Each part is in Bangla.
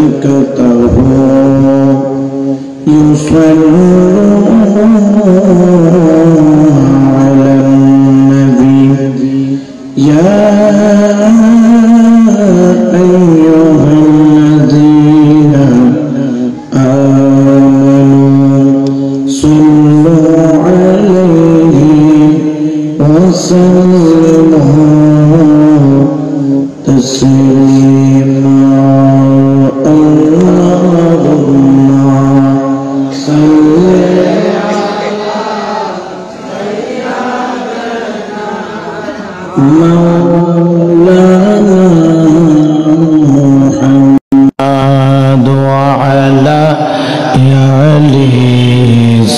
وملائكته يصلون على النبي يا أيها الذين آمنوا صلوا عليه وسلموا تسليما اللهم صل مولانا محمد وعلى آله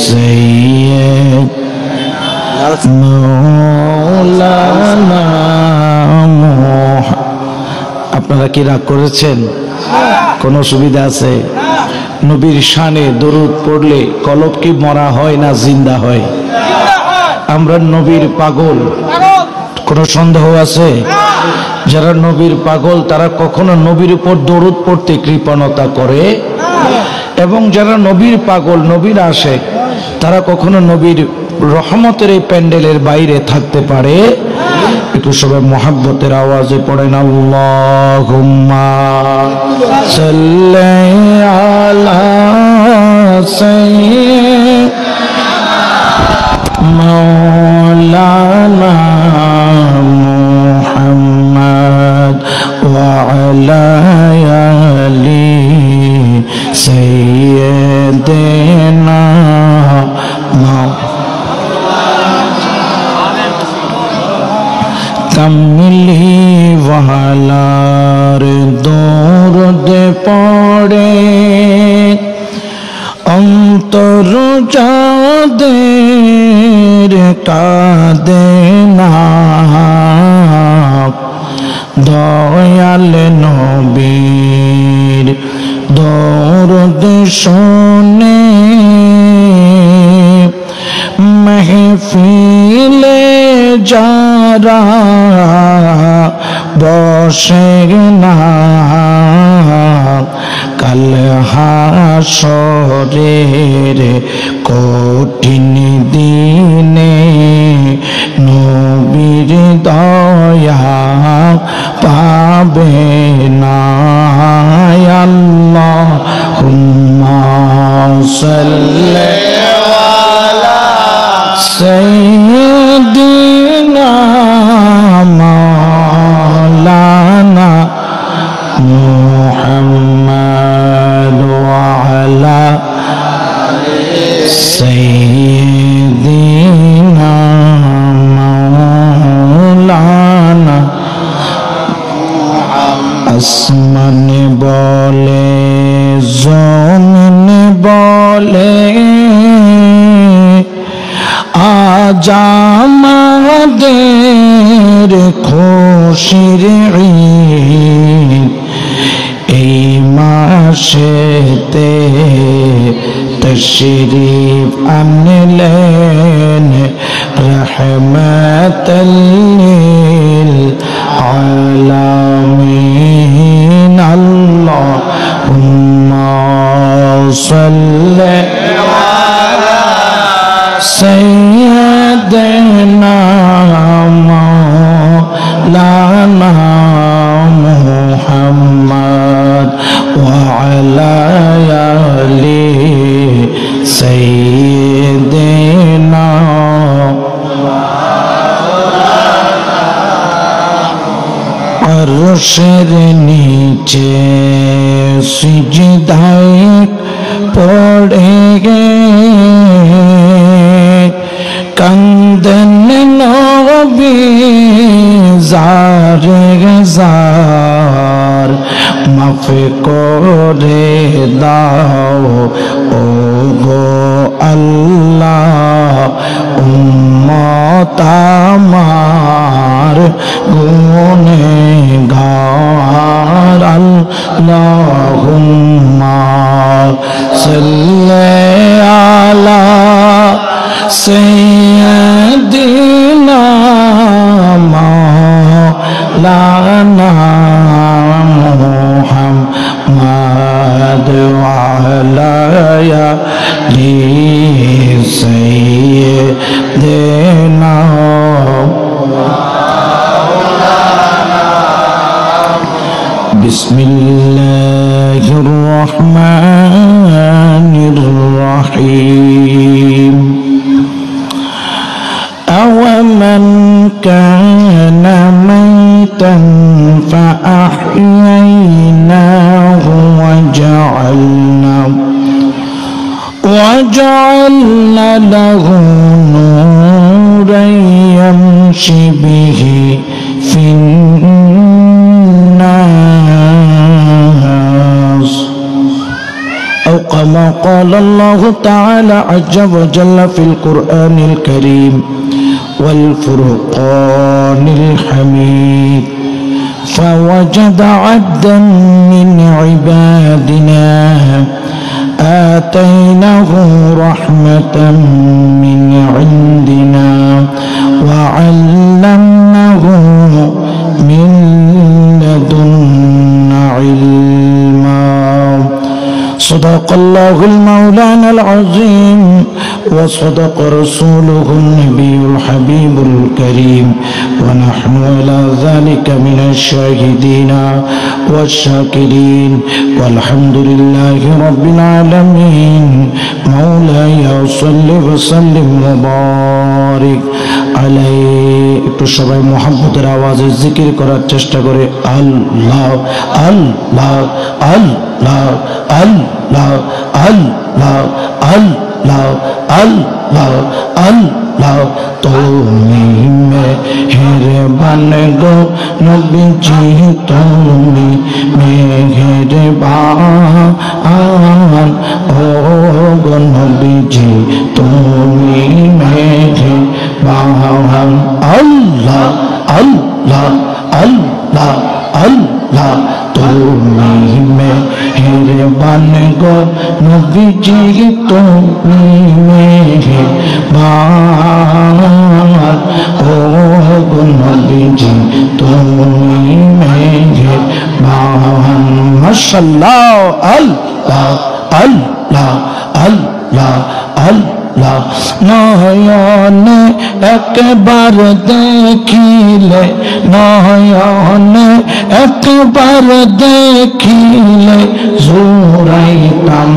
سيد مولانا محمد। আপনারা কি রাগ করেছেন? কোনো সুবিধা আছে? নবীর শানে দরুদ পড়লে কলব কি মরা হয় না জিন্দা হয়? আমরা নবীর পাগল, কোনো সন্দেহ আছে? যারা নবীর পাগল তারা কখনো নবীর উপর দরুদ পড়তে কৃপণতা করে, এবং যারা নবীর পাগল নবীর আশিক তারা কখনো নবীর রহমতের এই প্যান্ডেলের বাইরে থাকতে পারে? একটু সবাই মুহাব্বতের আওয়াজে পড়েন আল্লাহুম্মা সাল্লি আলা সাইয়্যিদ মাওলানা মুহাম্মদ ওয়া আলা আলি সাইয়্যিদিনা কামলি ওয়ালার দরদ পড়ে অন্তর যাদের কাঁদে না, দয়াল নবীর দরদ শুনে महफिले जारा बसे ना कल हाशरेर कठिन दिने नबीर दया पाबे ना अल्लाहुम्मा सल्ली सय्यिदना मौलाना मुहम्मद व अला सय्यिदना मौलाना। आसमान बोले ज़मीन बोले আজ আমাদের খুশির ঈদ, এই মাসেতে তশরিফ আনলেন রহমাতাল লিল আলামিন। আল্লাহুম্মা সাল্লি سيدنا مولانا محمد وعلى آله سيدنا अर्शेर नीचे सिजदाए पड़े कंदन नबी ज़ारे ज़ार माफ़ करे दाओ ओ गो अल्लाह उम्मत आमार गुनहगार। अल्लाहुम्मा सल्ली अला सय्यिदिना मौलाना मुहम्मद বিসমিল্লাহির রহমানির রহিম أَوَمَنْ كَانَ مَيْتًا فَأَحْيَيْنَاهُ وَجَعَلْنَا لَهُ نُورًا يَمْشِي بِهِ فِي النَّاسِ أو كما قال الله تعالى عز وجل في القرآن الكريم والفرقان الحميد فوجد عبدا من عبادنا آتيناه رحمة من عندنا وعلمناه من لدنا علما صدق الله المولانا العظيم وصدق رسوله النبي الحبيب الكريم ونحن على ذلك من الشاهدين والشاكرين والحمد لله رب العالمين مولاي صل وسلم وبارك عليه একটু সবাই মুহাব্বতের আওয়াজে জিকির করার চেষ্টা করে আল্লাহ আল্লাহ আল্লাহ আল্লাহ আল্লাহ আল্লাহ আল্লাহ আল্লাহ তুমি মেহেরবান গো নবীজি তুমি মেহেরবান ও গো নবীজি তুমি মেহেরবান আল্লাহ আল্লাহ আল্লাহ আল্লাহ তুমি মেহেরবান গো নবীজি তুমি মেহেরবান ও গো নবীজি তুমি মেহেরবান মাশাআল্লাহ আল্লাহ আল্লাহ আল্লাহ আল্লাহ নয়নে একবার দেখিলে নয়নে একবার দেখিলে জোড়াইতাম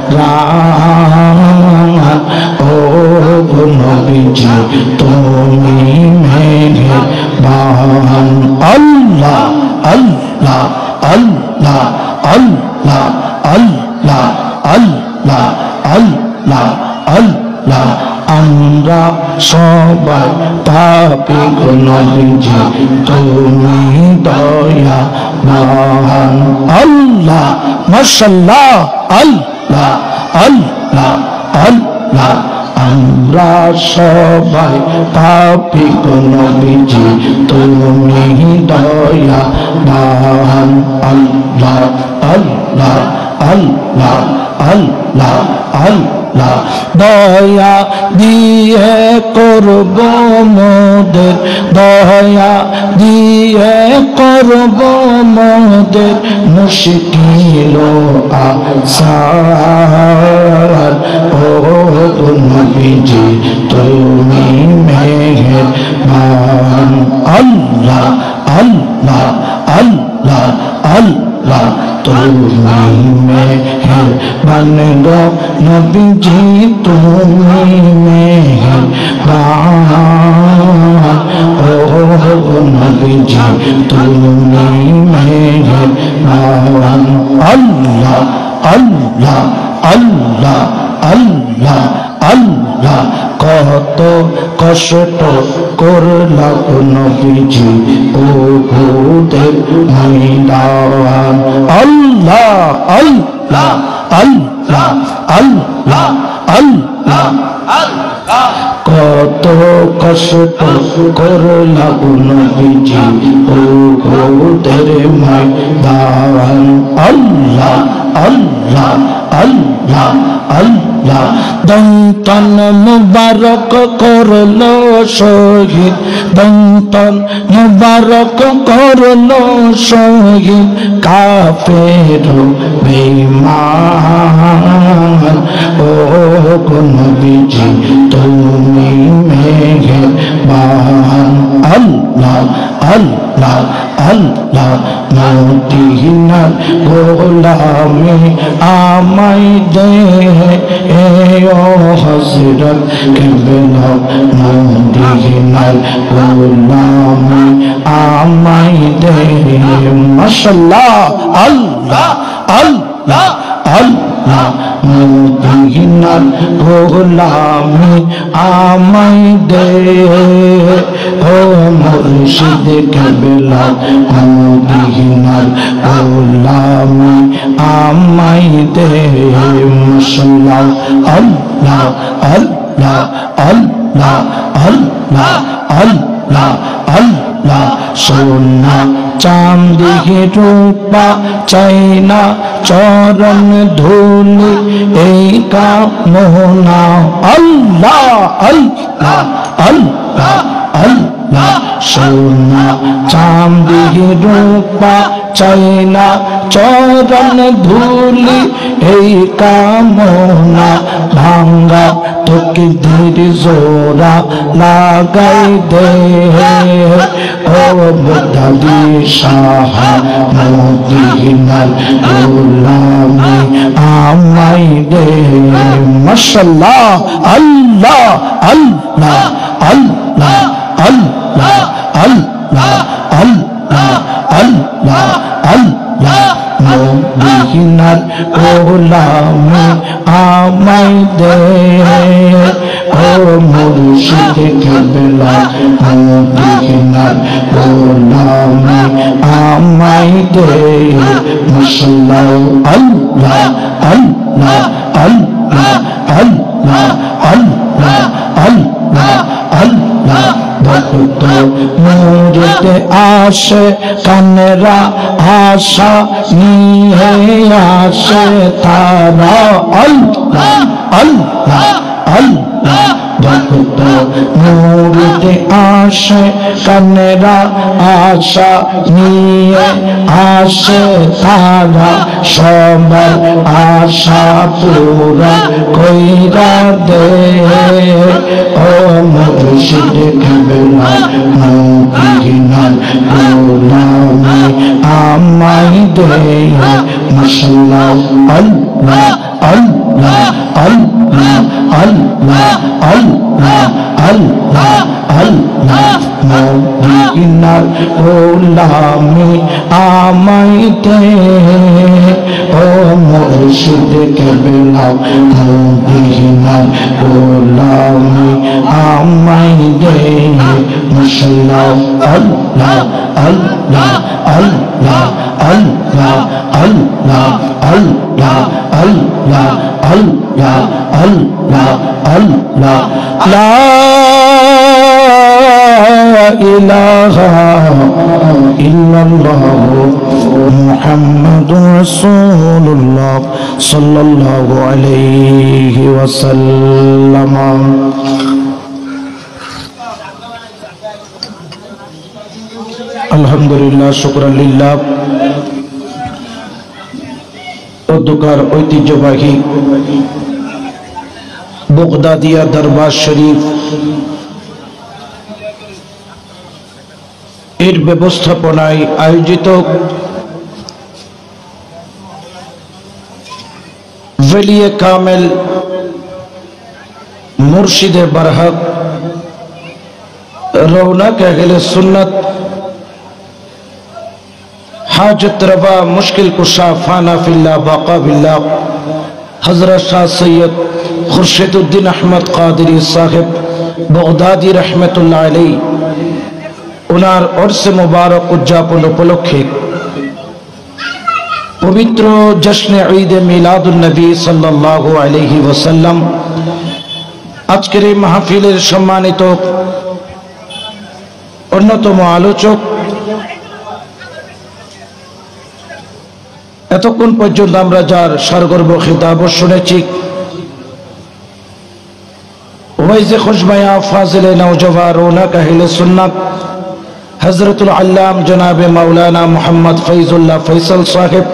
প্রাণ ও গো নবীজি তুমি মেহেরবান আল্লাহ আল্লাহ আল্লাহ আল্লাহ আল্লাহ আল্লাহ আল্লাহ আল্লাহ আমরা সবাই পাপী গো নবীজি তুমি দয়াবান আল্লাহ মাশাআল্লাহ আল্লাহ আল্লাহ আল্লাহ আমরা সবাই পাপী গো নবীজি তুমি দয়াবান আল্লাহ আল্লাহ আল্লাহ আল্লাহ আল্লাহ দয়া দিয়ে করব মোদের দয়া দিয়ে করব মোদের মুশকিল আসার ও গো নবীজি তুমি মেহেরবান আল্লাহ আল্লাহ আল্লাহ আল্লাহ তুমি মেহেরবান গো নবীজি তুমি মেহেরবান ও গো নবীজি তুমি মেহেরবান আল্লাহ আল্লাহ আল্লাহ আল্লাহ আল্লাহ কত কষ্ট করলা গো নবীজি উহুদের ময়দান আল্লাহ আল্লাহ আল্লাহ আল্লাহ আল্লাহ কত কষ্ট করলা গো নবীজি উহুদের ময়দান আল্লাহ আল্লাহ আল্লাহ আল্লাহ দন্তন মুবারক করলো শহীদ দন্তন মুবারক করলো শহীদ কাফের বেঈমান ও গো নবীজি তুমি মেহেরবান আল্লাহ আল্লাহ আল্লাহ মদিনার গোলামি আমায় দে ও হযরত কেবলা মদিনার গোলামি আমায় দে মাশাআল্লাহ আল্লাহ আল্লাহ আল্লাহ মদিনার গোলামি আমায় দে ও মুর্শিদ কেবলা মদিনার গোলামি আমায় দে মাশাআল্লাহ আল্লাহ আল্লাহ আল্লাহ আল্লাহ আল্লাহ আল্লাহ সোনা চাঁদি রূপা চাইনা চরণ ধুলি এই কামনা আল্লাহ আল্লাহ আল্লাহ আল্লাহ সোনা চাঁদি রূপা চাইনা চরণ ধুলি এই কামনা ভাঙ্গা তোকে ধীরে জোরা লাগাই দে ও বদালি শাহ মদিনার গোলামি আমায় দে মাশাআল্লাহ আল্লাহ আল্লাহ আল্লাহ আল্লাহ আল্লাহ আল্লাহ আল্লাহ আল্লাহ মদিনার গোলামি আমায় দে ও মুর্শিদ কেবলা মদিনার গোলামি আমায় দে মাশাআল্লাহ আল্লাহ আল্লাহ আল্লাহ আল্লাহ আল্লাহ আল্লাহ আল্লাহ ভক্ত মুরিদ আসে কানরা আশা নিয়ে আসে তারা আল্লাহ আল্লাহ আল্লাহ ভক্ত মুরিদ আসে কানরা আশা নিয়ে আসে তারা সবার আশা পুরা কইরা দে ও মুর্শিদ কেবলা মদিনার গোলামি আমায় দে মাশাআল্লাহ আল্লাহ আল্লাহ আল্লাহ আল্লাহ আল্লাহ আল্লাহ আল্লাহ মদিনার গোলামি আমায় দে ও মুর্শিদ কেবলা মদিনার গোলামি আমায় দে মাশাআল্লাহ আল্লাহ আল্লাহ আল্লাহ আল্লাহ আল্লাহ আল্লাহ আল্লাহ আল্লাহ আল্লাহ আল্লাহ লা ইলাহা ইল্লাল্লাহ মুহাম্মাদুর রাসূলুল্লাহ সাল্লাল্লাহু আলাইহি ওয়াসাল্লাম আলহামদুলিল্লাহ শুকরান লিল্লাহ অধ্যকার ঐতিহ্যবাহী বগদাদিয়া দরবার শরীফ এর ব্যবস্থাপনায় আয়োজিত ওলিয়ে কামেল মুর্শিদে বরহক রৌনক আহলে সুন্নত हाजत रवा मुश्किल कुशा फाना फिल्ला बाका बिल्ला हजरत शाह सैयद खुर्शीदुद्दीन अहमद कादरी साहिब बगदादी रहमतुल्लाह अलैहि उनार उर्स मुबारक उद्यापन उपलक्षे पवित्र जश्न ईद मिलादुन नबी सल्लल्लाहु अलैहि वसल्लम आजकेर এই মাহফিলের সম্মানিত অন্যতম আলোচক এতক্ষণ পর্যন্ত আমরা যার সরগর্ব খিতাব শুনেছি ওয়াইজে খুশবায়া ফাজিলে নওজওয়ান রৌনক আহলে সুন্নাত হযরতুল আল্লাম জনাবে মাওলানা মুহাম্মদ ফয়জুল্লাহ ফয়সাল সাহেব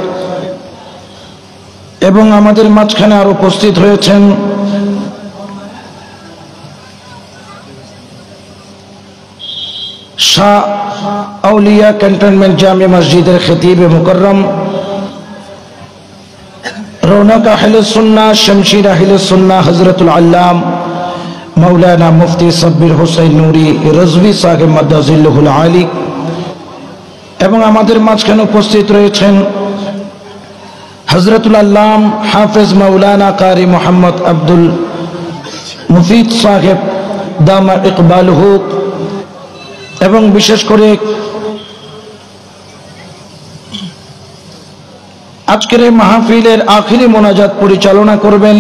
এবং আমাদের মাঝখানে আর উপস্থিত হয়েছেন শাহ আউলিয়া ক্যান্টনমেন্ট জামে মসজিদের খতিব মুকররম, রৌনক আহলে সুন্নাহ, শমশীর আহলে সুন্নাহ হযরতুল আল্লাম মাওলানা মুফতি সাব্বির হোসেন নুরি রাজভী সাহেব মাদ্দাজিল্লাহুল আলী, এবং আমাদের মাঝখানে উপস্থিত রয়েছেন হযরতুল আল্লাম হাফেজ মাওলানা কারি মোহাম্মদ আব্দুল মুফিদ সাহেব দামা ইকবালহু, এবং বিশেষ করে আজকের এই মাহফিলের আখিরি মোনাজাত পরিচালনা করবেন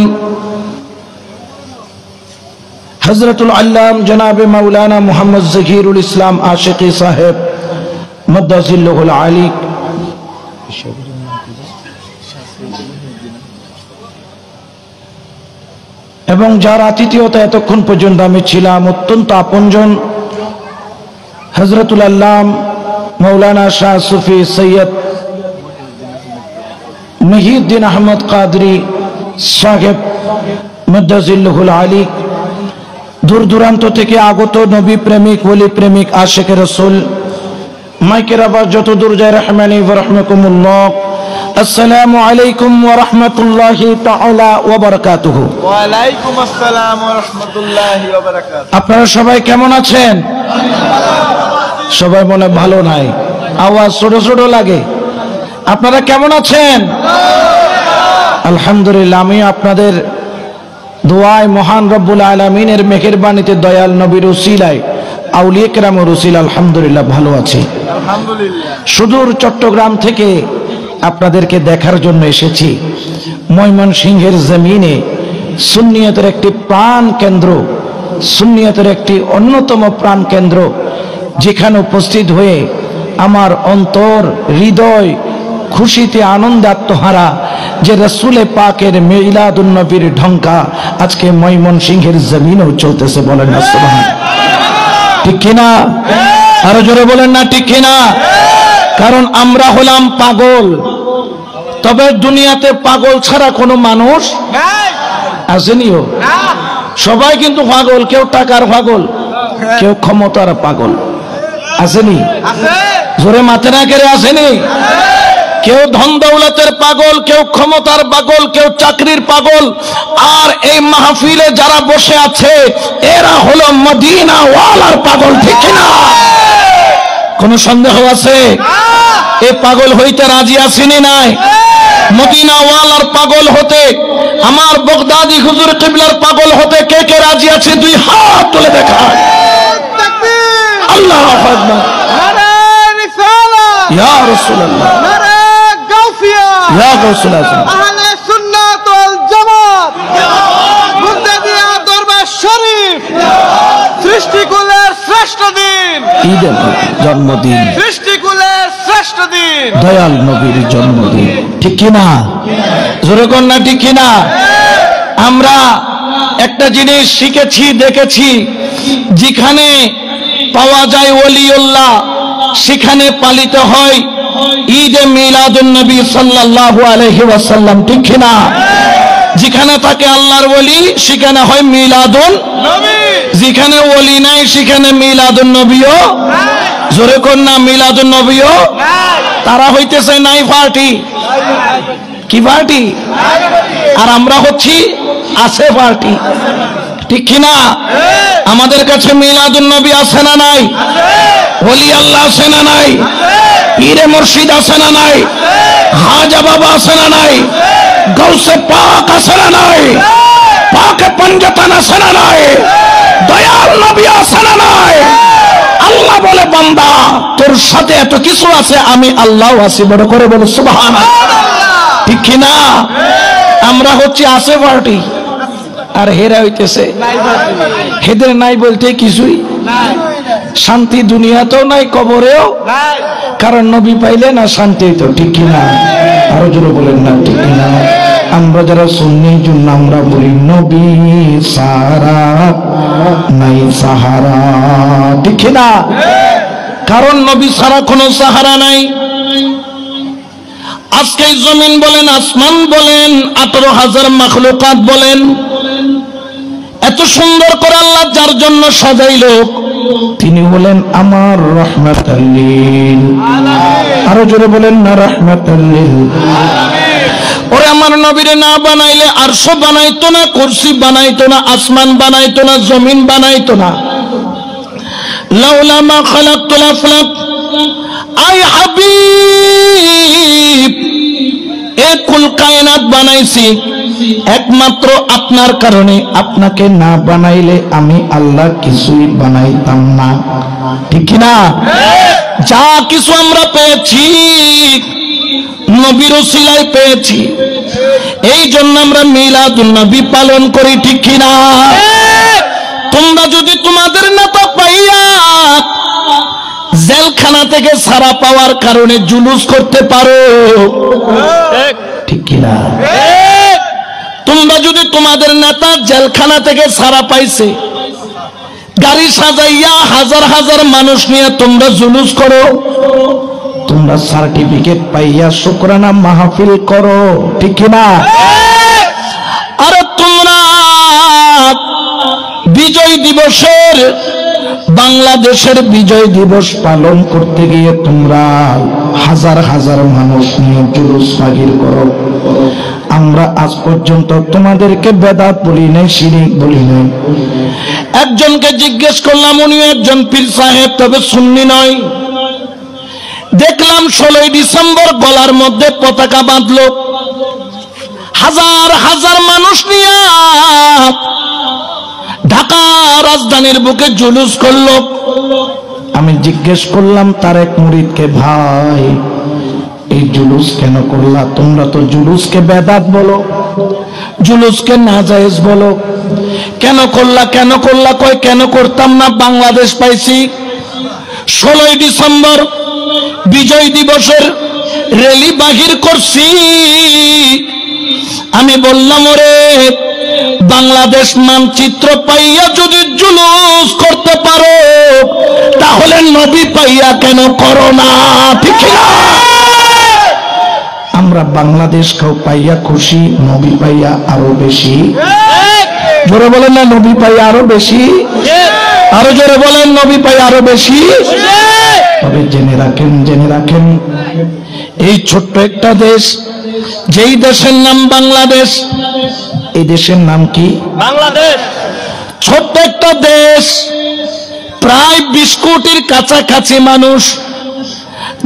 হযরতুল আল্লাম জনাবে মাওলানা মুহাম্মদ জহিরুল ইসলাম আশিকি সাহেব মাদ্দাজিল্লাহুল আলী। এবং যার আতিথেয়তা এতক্ষণ পর্যন্ত আমি ছিলাম, অত্যন্ত আপনজন হযরতুল আল্লাম মাওলানা শাহ সুফি সৈয়দ মহিউদ্দিন আহমদ কাদরি সাহেব মাদ্দাজিল্লাহুল আলী, দূর দূরান্ত থেকে আগত নবী প্রেমিক, ওলি প্রেমিক, আশিকে রাসূল, মাইকের আওয়াজ যত দূর যায় রহমানি ওয়া রাহমাকুমুল্লাহ। আসসালামু আলাইকুম ওয়া রাহমাতুল্লাহি তাআলা ওয়া বারাকাতুহু। ওয়া আলাইকুম আসসালাম ওয়া রাহমাতুল্লাহি ওয়া বারাকাতুহু। আপনারা সবাই কেমন আছেন? সবাই মনে ভালো নাই, আওয়াজ ছোট ছোট লাগে। আপনারা কেমন আছেন? আলহামদুলিল্লাহ। আমি আপনাদের দোয়ায় মহান রব্বুল আলামিনের মেহেরবানিতে দয়াল নবীর উসিলায় আউলিয়া কেরামের উসিলায় আলহামদুলিল্লাহ ভালো আছি। আলহামদুলিল্লাহ। সুদূর চট্টগ্রাম থেকে আপনাদেরকে দেখার জন্য এসেছি। ময়মনসিংহের জমিনে সুন্নিয়তের একটি প্রাণ কেন্দ্র, সুন্নিয়তের একটি অন্যতম প্রাণ কেন্দ্র, যেখানে উপস্থিত হয়ে আমার অন্তর, হৃদয় খুশিতে আনন্দে আত্মহারা, যে রাসূলে পাকের মিলাদুন নবীর ঢঙ্কা আজকে ময়মনসিংহের জমিনেও চলতেছে। বলেন না সুবহানাল্লাহ, ঠিক কিনা? আরো জোরে বলেন না ঠিক কিনা? কারণ আমরা হলাম পাগল, তবে দুনিয়াতে পাগল ছাড়া কোনো মানুষ আসেনিও। সবাই কিন্তু পাগল, কেউ টাকার পাগল, কেউ ক্ষমতার পাগল, আসেনি? জোরে মাথা না কেড়ে আসেনি? কেউ ধন দৌলতের পাগল, কেউ ক্ষমতার পাগল, কেউ চাকরির পাগল। আর এই মাহফিলে যারা বসে আছে এরা হলো মদিনা ওয়ালার পাগল, ঠিক কিনা? কোন সন্দেহ আছে? এই পাগল হইতে রাজি আসেনি নাই? মদিনা ওয়ালার পাগল হতে, আমার বগদাদি হুজুর কিবলার পাগল হতে কে কে রাজি আছে? দুই হাত তুলে দেখায়। আল্লাহু আকবার। ইয়া রাসূলুল্লাহ, ইয়া রাসূলুল্লাহ, আহলে সুন্নাত ওয়াল জামাত, মুজতাদিয়া দরবার শরীফ, সৃষ্টিকুলের শ্রেষ্ঠ দিন, ঈদের জন্মদিন, সৃষ্টিকুলের শ্রেষ্ঠ দিন, দয়াল নবীর জন্মদিন, ঠিক কিনা? জোরে কোন না ঠিক কিনা? আমরা একটা জিনিস শিখেছি, দেখেছি, যেখানে পাওয়া যায় ওলিউল্লাহ সেখানে পালিত হয় ঈদে মিলাদুন নবী সাল্লাল্লাহু আলাইহি ওয়াসাল্লাম, ঠিক কিনা? যেখানে থাকে আল্লাহর ওলি সেখানে হয় মিলাদুন নবী, যেখানে ওলি নাই সেখানে মিলাদুন নবীও। জোরে কোন না মিলাদুন নবীও। তারা হইতেছে নাই পার্টি, কি পার্টি? আর আমরা হচ্ছি আছে পার্টি, ঠিক কিনা? আমাদের কাছে মিলাদুন নবী আছে না নাই? ওলি আল্লাহ আছে না নাই? পীরে মুর্শিদ আছে না নাই? খাজা বাবা আছে না নাই? গৌসে পাক আছে না নাই? পাকে পঞ্জতন আছে না নাই? দয়াল নবী আছে না নাই? আল্লাহ বলে বান্দা তোর সাথে এত কিছু আছে, আমি আল্লাহ আছি, বড় করে বলো সুবহানাল্লাহ, ঠিক কিনা? আমরা হচ্ছে আছে পার্টি, আর হেরা হইতেছে হেদের নাই বলতে কিছুই নাই। শান্তি দুনিয়াতেও নাই, কবরেও নাই, কারণ নবী পাইলে না শান্তি হইতো, ঠিক কিনা? আরো জোরে বলেন না ঠিক কিনা? আমরা যারা সুন্নি জন্য আমরা বলি নবী সারা নাই সাহারা, ঠিক কিনা? কারণ নবী ছাড়া কোনো সাহারা নাই। আজকে জমিন বলেন, আসমান বলেন, 18,000 মাখলুকাত বলেন, এত সুন্দর করে আল্লাহ যার জন্য সাজাইল তিনি হলেন আমার রাহমাতাল লিল আলামিন। আরো জোরে বলেন না রাহমাতাল লিল আলামিন। ওরে আমার নবীরে না বানাইলে আরশ বানাইতো না, কুরসি বানাইতো না, আসমান বানাইতো না, জমিন বানাইতো না। লাউলা মা খালাকতুল আফলাক, আই হাবিব এ কুল কায়নাত বানাইছি একমাত্র আপনার কারণে। আপনাকে না বানাইলে আমি আল্লাহ কিছুই বানাইতাম না, ঠিক না? যা কিছু আমরা পেয়েছি নবীর ওসিলায় পেয়েছি, এই জন্য আমরা মিলাদুন নবী পালন করি, ঠিক কিনা? তোমরা যদি তোমাদের নেতা পাইয়া জেলখানা থেকে ছাড়া পাওয়ার কারণে জুলুস করতে পারো, ঠিক কিনা? তোমরা যদি তোমাদের নেতা জেলখানা থেকে ছাড়া পাইছে, গাড়ি সাজাইয়া হাজার হাজার মানুষ নিয়ে তোমরা জুলুস করো, তোমরা সার্টিফিকেট পাইয়া শুকরানা মাহফিল করো, ঠিক কিনা? আরে তোমরা বিজয় দিবসের, বাংলাদেশের বিজয় দিবস পালন করতে গিয়ে তোমরা হাজার হাজার মানুষ নিয়ে জুলুস মাগির করো। আমরা আজ পর্যন্ত তোমাদেরকে বেদাত বলি নাই, শিরিক বলি নাই। একজনকে জিজ্ঞেস করলাম, উনি একজন পীর সাহেব, তবে সুন্নি নয়। দেখলাম 16 ডিসেম্বর গলার মধ্যে পতাকা বাঁধলো, হাজার হাজার মানুষ নিয়ে ঢাকা রাজধানীর বুকে জুলুস করলো। আমি জিজ্ঞেস করলাম তার এক মুরিদকে, ভাই এই জুলুস কেন করলা? তোমরা তো জুলুসকে বেদাত বলো, জুলুসকে নাজায়েজ বলো, কেন করলা? কেন করলা? কয় কেন করতাম না, বাংলাদেশ পাইছি। 16 ডিসেম্বর বিজয় দিবসের র্যালি বাহির করছি। আমি বললাম, ওরে বাংলাদেশ মানচিত্র পাইয়া যদি জুলুস করতে পারো, তাহলে নবী পাইয়া কেন করো না, ঠিক না? আমরা বাংলাদেশ কেউ পাইয়া খুশি, নবী পাইয়া আরো বেশি। জোরে বলেন না নবী পাইয়া আরো বেশি, আরো জোরে বলেন নবী পাইয়া আরো বেশি। তবে জেনে রাখেন, জেনে রাখেন, এই ছোট্ট একটা দেশ, যেই দেশের নাম বাংলাদেশ, এই দেশের নাম কি? বাংলাদেশ। ছোট্ট একটা দেশ, প্রায় 20 কোটির কাছাকাছি মানুষ,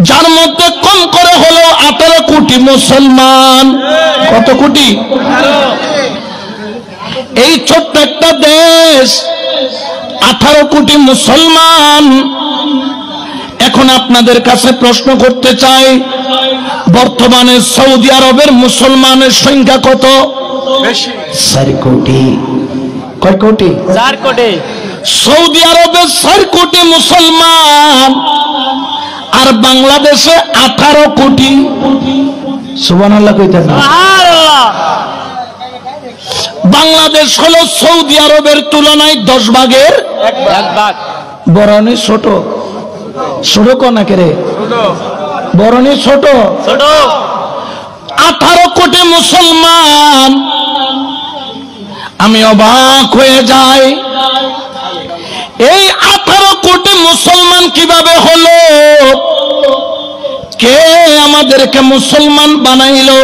যার মধ্যে কম করে হলো 18 কোটি মুসলমান। কত কোটি? এই ছোট্ট একটা দেশ, 18 কোটি মুসলমান। এখন আপনাদের কাছে প্রশ্ন করতে চাই, বর্তমানে সৌদি আরবের মুসলমানের সংখ্যা কত? 4 কোটি। কয় কোটি? 4 কোটি। সৌদি আরবে 4 কোটি মুসলমান, আর বাংলাদেশে 18 কোটি। সুবহানাল্লাহ কইতেন না? বাংলাদেশ হলো সৌদি আরবের তুলনায় 10 ভাগের 1 ভাগ। বরনি ছোট, ছোট কোনাকে রে, বরনি ছোট ছোট। 18 কোটি মুসলমান। আমি অবাক হয়ে যাই, এই 18 কোটি মুসলমান কিভাবে হলো? কে আমাদেরকে মুসলমান বানাইলো?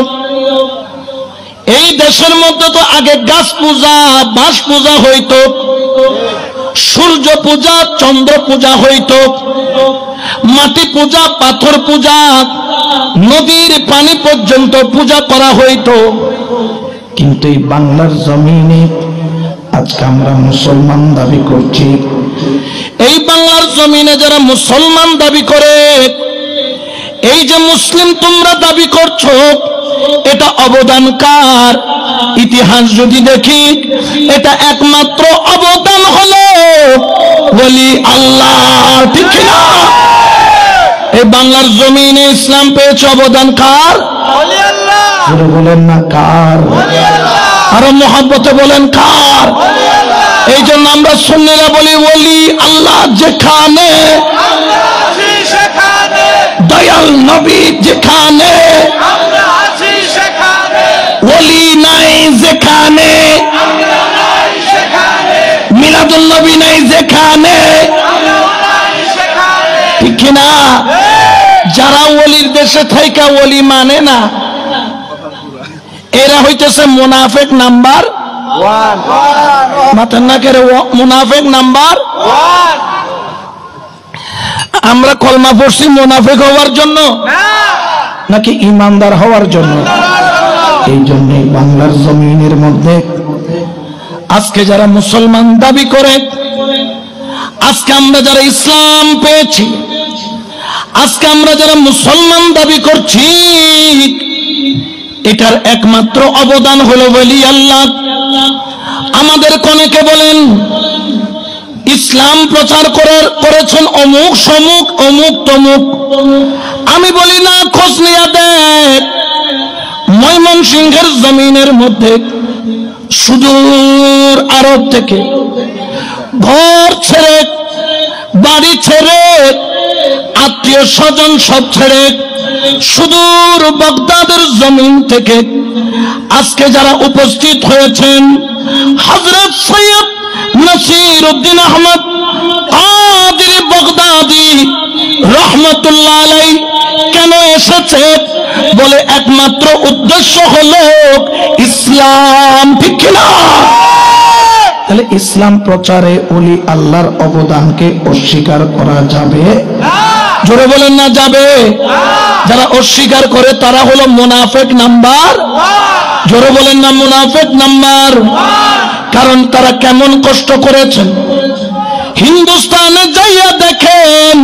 এই দেশের মধ্যে তো আগে গাছ পূজা, বাঁশ পূজা হইতো, সূর্য পূজা, চন্দ্র পূজা হইতো, মাটি পূজা, পাথর পূজা, নদীর পানি পর্যন্ত পূজা করা হইতো। কিন্তু এই বাংলার জমিনে আজকে আমরা মুসলমান দাবি করছি। এই বাংলার জমিনে যারা মুসলমান দাবি করে, এই যে মুসলিম তোমরা দাবি করছো, এটা অবদান কার? ইতিহাস যদি দেখি, এটা একমাত্র অবদান হলো ওলি আল্লাহ, ঠিক না? এই বাংলার জমিনে ইসলাম পেয়েছে, অবদান কার? ওলি আল্লাহ। বলেন না কার? আরো মহব্বতে বলেন কার? এই জন্য আমরা সুন্নিরা বলি, ওলি আল্লাহ যেখানে, দয়াল নবী যেখানে, ওলি নাই যেখানে, মিলাদুল নবী নাই যেখানে, কিনা? যারা ওলির দেশে থাইকা ওলি মানে না, এরা হইতেছে মুনাফিক নাম্বার 1 মাথার না করে মুনাফিক নাম্বার 1 আমরা কলমা পড়ছি মুনাফিক হওয়ার জন্য নাকি ইমানদার হওয়ার জন্য? এই জন্য বাংলার জমিনের মধ্যে আজকে যারা মুসলমান দাবি করে, আজকে আমরা যারা ইসলাম পেয়েছি, আজকে আমরা যারা মুসলমান দাবি করছি, এটার একমাত্র অবদান হলো বলি আল্লাহ। আমাদের অনেকে বলেন ইসলাম প্রচার করেছেন অমুক সমুক অমুক তমুক। আমি বলি না, খোঁজ নিয়ে দেখ, ময়মনসিংহের জমিনের মধ্যে সুদূর আরব থেকে ঘর ছেড়ে, বাড়ি ছেড়ে, আত্মীয় স্বজন সব ছেড়ে সুদূর বাগদাদের জমিন থেকে আজকে যারা উপস্থিত হয়েছেন, হযরত সৈয়দ নসিরউদ্দিন আহমদ কাদির বাগদাদি রহমতুল্লাহ আলাইহি কেন এসেছে? বলে একমাত্র উদ্দেশ্য হলো ইসলাম। ঠিক কিনা? তাহলে ইসলাম প্রচারে ওলি আল্লাহর অবদানকে অস্বীকার করা যাবে? জোরে বলেন না যাবে। যারা অস্বীকার করে তারা হলো মুনাফিক নাম্বার, জোরে বলেন না মুনাফিক নাম্বার। কারণ তারা কেমন কষ্ট করেছেন। হিন্দুস্তানে যাইয়া দেখেন,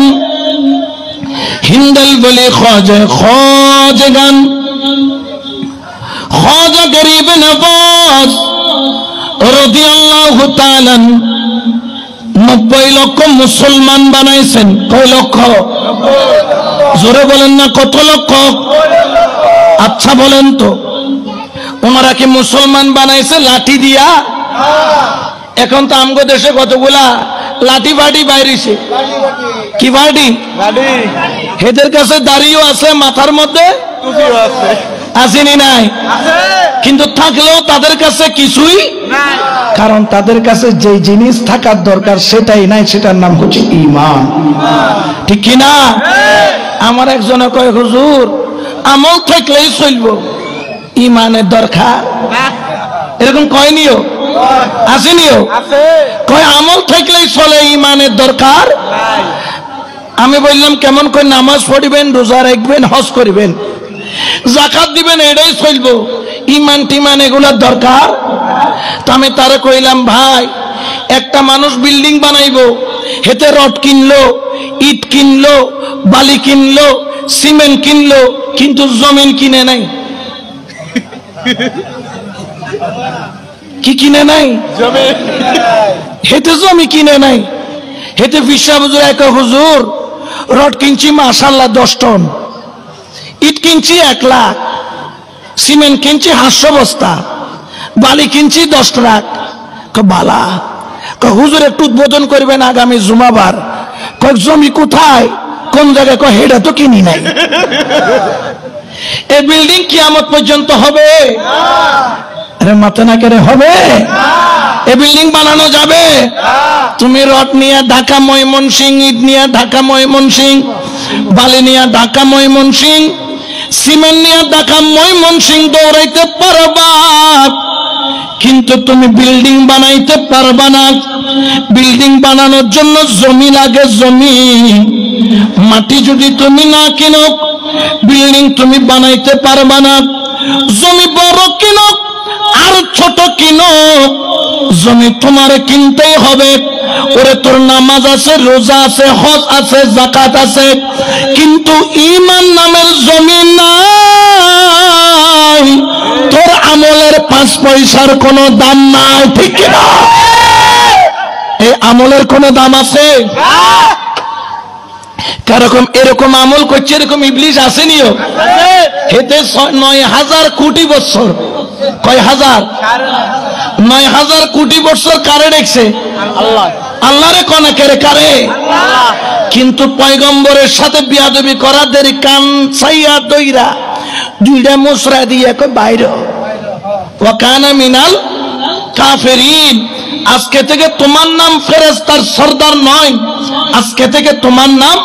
হিন্দল বলি খোঁজগান, খ্বাজা গরিব নওয়াজ রাদিয়াল্লাহু তাআলা 90 লক্ষ মুসলমান বানাইছেন। কয় লক্ষ? জোরে বলেন না কত লক্ষ? আচ্ছা বলেন তো, ওনারা কি মুসলমান বানাইছে লাঠি দিয়া? এখন তো আমগো দেশে কতগুলা লাঠি বাড়ি বাইরেছে। কি বাড়ি? এদের কাছে দাড়িও আছে, মাথার মধ্যে আসেনি নাই, কিন্তু থাকলেও তাদের কাছে কিছুই নাই। কারণ তাদের কাছে যে জিনিস থাকার দরকার সেটাই নাই, সেটার নাম হচ্ছে ঈমান। ঠিক কিনা? আমার একজনে কয়, হুজুর আমল থাকলেই চলবো, ঈমানের দরকার। এরকম কয়নিও? আসেনিও? কয় আমল থাকলেই চলে, ঈমানের দরকার। আমি বললাম কেমন করে? নামাজ পড়িবেন, রোজা রাখবেন, হজ করিবেন, যাকাত দিবেন, এটাই চলবো, ঈমান টিমান এগুলার দরকার? তো আমি তারে কইলাম, ভাই একটা মানুষ বিল্ডিং বানাইবো, হেতে রড কিনলো, ইট কিনলো, বালি কিনলো, সিমেন্ট কিনলো, কিন্তু জমিন কিনে নাই। কি কিনে নাই? হেতে জমি কিনে নাই। হেতে বিশ্বাস হুজুর এক হুজুর রড কিনছি মাশাআল্লাহ 10 টন, ইট কিনছি 1 লাখ, সিমেন্ট কিনছি 500 বস্তা, বালি কিনছি 10 ট্রাক। বালা হুজুর একটু উদ্বোধন করবেন আগামী জুমাবার। জমি কোথায়, কোন জায়গায়? হেটা তো কিনি নাই। এই বিল্ডিং কিয়ামত পর্যন্ত হবে? আরে মাথা না কেড়ে হবে? এই বিল্ডিং বানানো যাবে? তুমি রড নিয়ে ঢাকা ময়মনসিং, ইট নিয়ে ঢাকা ময়মনসিং, বালি নিয়ে ঢাকা ময়মনসিং, সিমেন্ট নিয়ে ঢাকা ময়মনসিং দৌড়াইতে পারবা, কিন্তু তুমি বিল্ডিং বানাইতে পারবা না। বিল্ডিং বানানোর জন্য জমি লাগে, জমি। মাটি যদি তুমি না কিনো, বিল্ডিং তুমি বানাইতে পারবা না। জমি বড় কিনো আর ছোট কিনো, জমি তোমার কিনতেই হবে। ওরে তোর নামাজ আছে, রোজা আছে, হজ আছে, যাকাত আছে, কিন্তু ঈমান নামের জমি নাই। তোর আমলের 5 পয়সার কোনো দাম নাই। ঠিক কিনা? এই আমলের কোনো দাম আছে? কারকম এরকম আমল করছে, এরকম ইবলিশ আসেনিও। হেতে 9000 কোটি বছর, কয় হাজার? 9000 কোটি বছর কারে দেখছে? আল্লাহ। আল্লাহরে কোনে কেরে কারে? কিন্তু পয়গম্বরের সাথে বিয়াদবি করা দেরি, কান ছাইয়া দইরা 2টা মুসরা দিয়ে কয় বাইরে, ওয়া কানা মিনাল কাফিরিন। আজকে থেকে তোমার নাম ফেরেশতার সর্দার নয়, আজকে থেকে তোমার নাম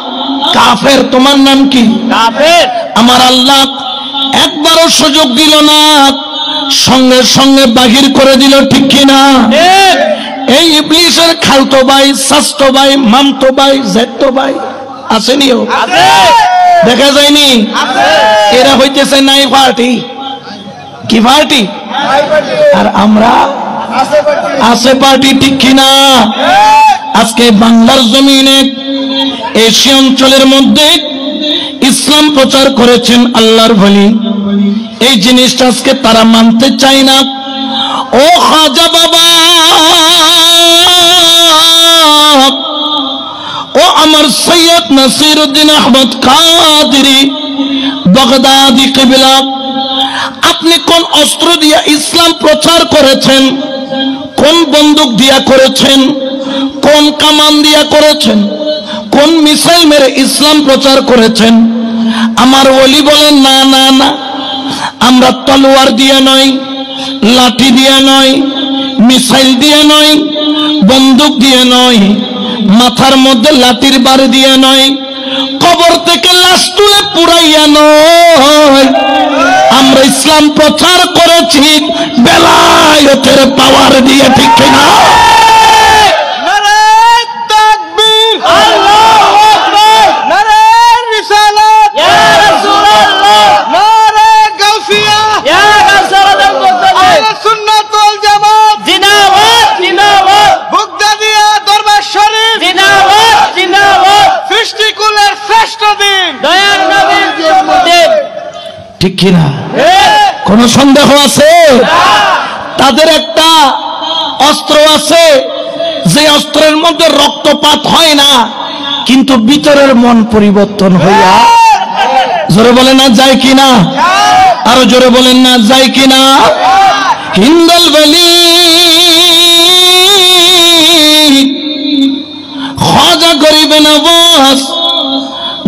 কাফের। তোমার নাম কি? কাফের। আমার আল্লাহ একবারও সুযোগ দিল না, সঙ্গে সঙ্গে বাহির করে দিল, ঠিক কিনা? ঠিক। এই ইবলিসের খালতো ভাই, শাস্তো ভাই, মামতো ভাই, জেঠতো ভাই আসেনিও? আছে। দেখা যায়নি? আছে। এরা হইতেছে নাই পার্টি। কি পার্টি? আর আমরা আছে পার্টি, ঠিক কিনা? আজকে বাংলার জমিনে এশিয়া অঞ্চলের মধ্যে ইসলাম প্রচার করেছেন আল্লাহর বলি, এই জিনিসটা আজকে তারা মানতে চায় না। ও খাজা বাবা, ও আমার সৈয়দ নাসিরউদ্দিন আহমদ কাদেরী বাগদাদি কিবলা, আপনি কোন অস্ত্র দিয়া ইসলাম প্রচার করেছেন? কোন বন্দুক দিয়া করেছেন? কোন কামান দিয়া করেছেন? কোন মিসাইল মেরে ইসলাম প্রচার করেছেন? আমার ওলি বলেন, না না না, আমরা তলোয়ার দিয়ে নয়, লাঠি দিয়ে নয়, মিসাইল দিয়ে নয়, বন্দুক দিয়ে নয়, মাথার মধ্যে লাঠির বাড়ি দিয়ে নয়, কবর থেকে লাশ তুলে পুরাইয়া নয়, আমরা ইসলাম প্রচার করেছি বেলায়েতের পাওয়ার দিয়ে, ঠিক কিনা? নারায়ে তাকবীর, আল্লাহু আকবার, নারায়ে রিসালাত, ইয়া রাসূলুল্লাহ, নারায়ে গাউসিয়া, ইয়া গাউসুল মুত্তাকি, আহলে সুন্নাত ওয়াল জামাত, জিন্দাবাদ জিন্দাবাদ, বাগদাদিয়া দরবার শরীফ, জিন্দাবাদ জিন্দাবাদ, সৃষ্টিকুলের শ্রেষ্ঠ দিন, দয়ার নবীর জন্মদিন, ঠিক কিনা? কোন সন্দেহ আছে? তাদের একটা অস্ত্র আছে, যে অস্ত্রের মধ্যে রক্তপাত হয় না, কিন্তু ভিতরের মন পরিবর্তন হইয়া, জোরে বলেন না যায় কিনা? আরো জোরে বলেন না যায় কিনা? হিন্দল বলি খাজা গরিবে নওয়াজ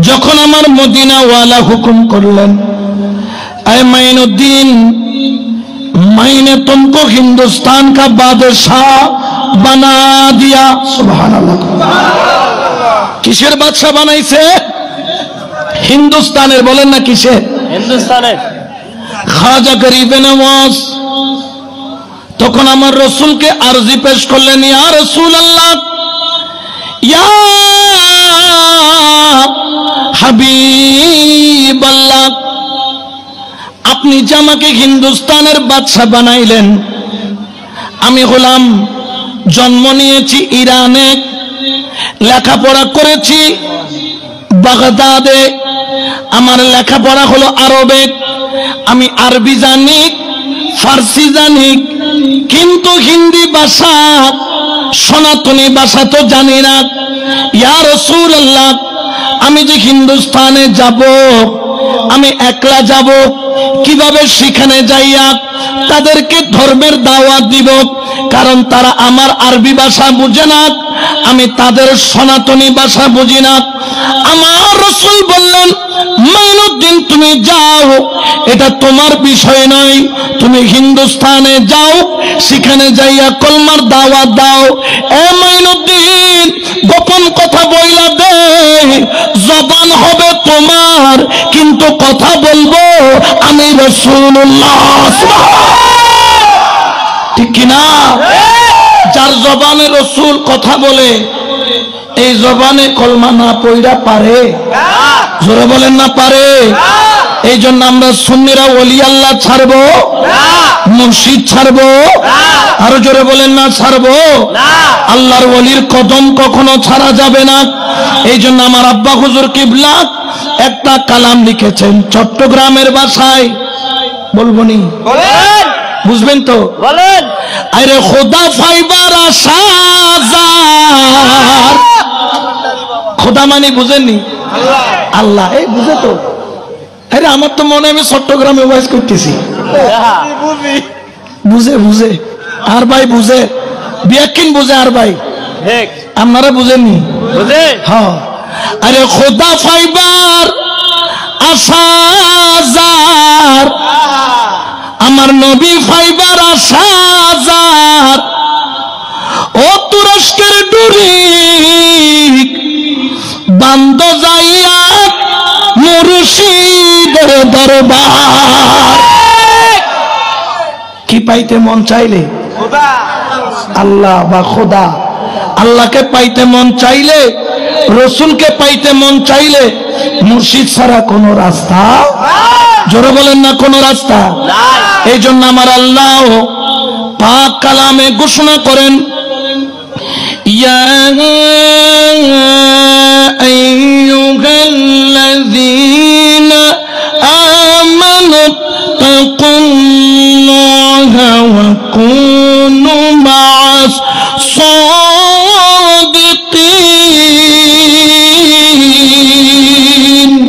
যখন আমার মদিনাওয়ালা হুকুম করলেন, ऐ माइनुद्दीन, मैंने तुमको हिंदुस्तान का बादशाह बना दिया। सुभान अल्लाह। किसेर बादशाह बनाइছে? हिंदुस्ताনের, বলেন না কিসের? হিন্দুস্তানের। খাজা গরিবে নওয়াজ তখন আমার রসুলকে আরজি পেশ করলেন, ইয়া রাসূলুল্লাহ, ইয়া হাবিবাল্লাহ, আপনি যে আমাকে হিন্দুস্তানের বাদশা বানাইলেন, আমি হলাম, জন্ম নিয়েছি ইরানে, লেখাপড়া করেছি বাগদাদে, আমার লেখাপড়া হলো আরবে, আমি আরবি জানি, ফার্সি জানি, কিন্তু হিন্দি ভাষা, সনাতনী ভাষা তো জানি না। ইয়া রাসূলুল্লাহ, আমি যে হিন্দুস্তানে যাব, আমি একলা যাব, কিভাবে সেখানে যাইয়া তাদেরকে ধর্মের দাওয়াত দিব? কারণ তারা আমার আরবি ভাষা বুঝে না, আমি তাদের সনাতনী ভাষা বুঝি না। আমার রাসূল বললেন, মাইনুদ্দিন তুমি যাও, এটা তোমার বিষয় নয়, তুমি হিন্দুস্তানে যাও, সেখানে যাইয়া কলমার দাওয়াত দাও। এ মাইনুদ্দিন, গোপন কথা বইলা দে, জবান হবে তোমার, কিন্তু কথা বলবো আমি রাসূলুল্লাহ। ঠিক কিনা? যার জবানে রসুল কথা বলে, এই জবানে কলমা না পড়া পারে? জোরে বলেন না পারে? এই জন্য আমরা সুন্নিরা ওলি আল্লাহ ছাড়বো, মুর্শিদ ছাড়বো, আরো জোরে বলেন না ছাড়বো? আল্লাহর ওলির কদম কখনো ছাড়া যাবে না। এই জন্য আমার আব্বা হুজুর কিবলা একটা কালাম লিখেছেন চট্টগ্রামের ভাষায়, বলবো নি? বলেন। বুঝবেন তো? বলেন। আরে খোদা ফাইবার আশাজার, খোদা মানে বুঝেননি? আল্লাহ। এই বুঝে তো? আরে আমার তো মনে হয় আমি চট্টগ্রামে ওয়াজ করতেছি। বুঝে বুঝে আর ভাই বুঝে, বিয়াকিন বুঝে আর ভাই, ঠিক। আপনারা বুঝেননি? বুঝে। হ্যাঁ। আরে খোদা ফাইবার আশাজার, আমার নবী ফাইবার আশাজার, ও তুরস্কের ডুরি বান্দ যাইয়া মুর্শিদের দরবার। কি পাইতে মন চাইলে খোদা আল্লাহ বা খোদা, আল্লাহকে পাইতে মন চাইলে, রসুলকে পাইতে মন চাইলে মুর্শিদ ছাড়া কোন রাস্তা, জোরে বলেন না কোন রাস্তা। এই জন্য আমার আল্লাহ পাক কালামে ঘোষণা করেন, ইয়া আইয়ুহাল্লাযীনা আমানু তাকুল্লাহা ওয়া কুনু মা'আস সাদিকিন।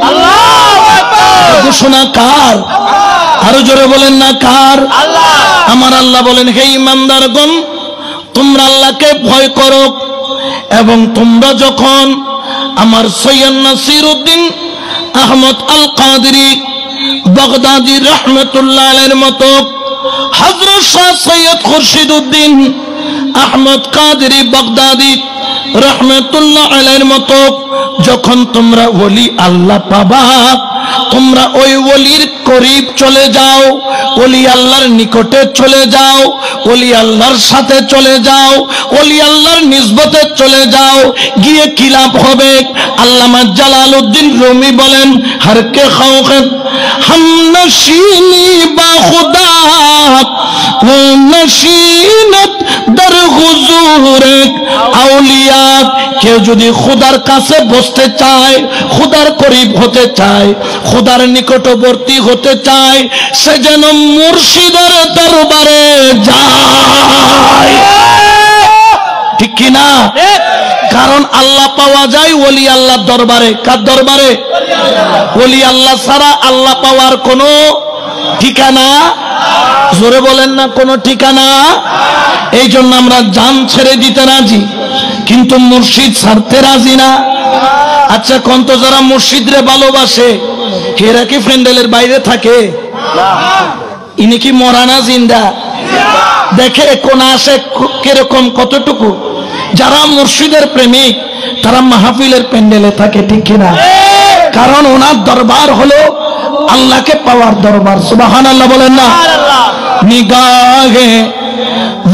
আল্লাহু আকবার। ঘোষণা কার? আরো জোরে বলেন না কার? আল্লাহ। আমার আল্লাহ বলেন, হে ইমানদারগণ, তোমরা আল্লাহকে ভয় করো এবং তোমরা যখন আমার সৈয়দ নাসিরউদ্দিন আহমদ আল কাদেরী বাগদাদী রাহমাতুল্লাহ আলাইহির মতো, হযরত শাহ সৈয়দ খুরশিদ উদ্দিন আহমদ কাদেরী বাগদাদী রাহমাতুল্লাহ আলাইহির মতো যখন তোমরা ওলি আল্লাহ পাবা, তোমরা ওই ওলির করিব চলে যাও, ওলি আল্লাহর নিকটে চলে যাও, ওলি আল্লাহর সাথে চলে যাও, ওলি আল্লাহর নিসবতে চলে যাও, গিয়ে কি লাভ হবে? আল্লামা জালালউদ্দিন রুমি বলেন, হর কে খৌখত হাম নশীনি বা খুদা ও নশীনত দর হুজুর আউলিয়া। কেউ যদি খুদার কাছে বসতে চায়, খুদার করিব হতে চায়, খুদার নিকটবর্তী হতে চায়, সে যেন মুর্শিদের দরবারে যায়। ঠিক কিনা? কারণ আল্লাহ পাওয়া যায় ওলি আল্লাহর দরবারে। কার দরবারে? ওলি আল্লাহ ছাড়া আল্লাহ পাওয়ার কোনো ঠিকানা, জোরে বলেন না কোনো ঠিকানা। এই জন্য আমরা জান ছেড়ে দিতে রাজি, কিন্তু মুর্শিদ ছাড়তে রাজি না। আচ্ছা কন্ত যারা মুর্শিদরে ভালোবাসে, এরা কি প্যান্ডেলের বাইরে থাকে? ইনি কি মরানা জিন্দা? দেখে কোন আসে কিরকম কতটুকু। যারা মুর্শিদের প্রেমিক তারা মাহফিলের প্যান্ডেলে থাকে, ঠিক কিনা? কারণ ওনার দরবার হলো আল্লাহকে পাওয়ার দরবার। সুবহানাল্লাহ বলেন না? নিগাহে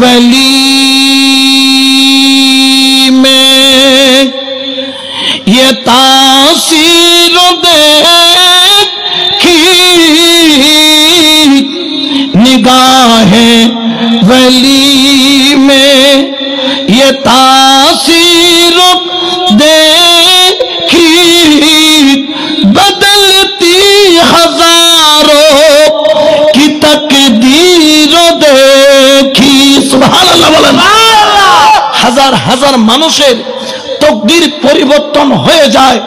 वली में ये तासीर देखी, निगाहे वली में ये तासीर देखी, बदलती हजारों की तकदीर देखी। সুবহানাল্লাহ বলেন। হাজার হাজার মানুষের তকদির পরিবর্তন হয়ে যায়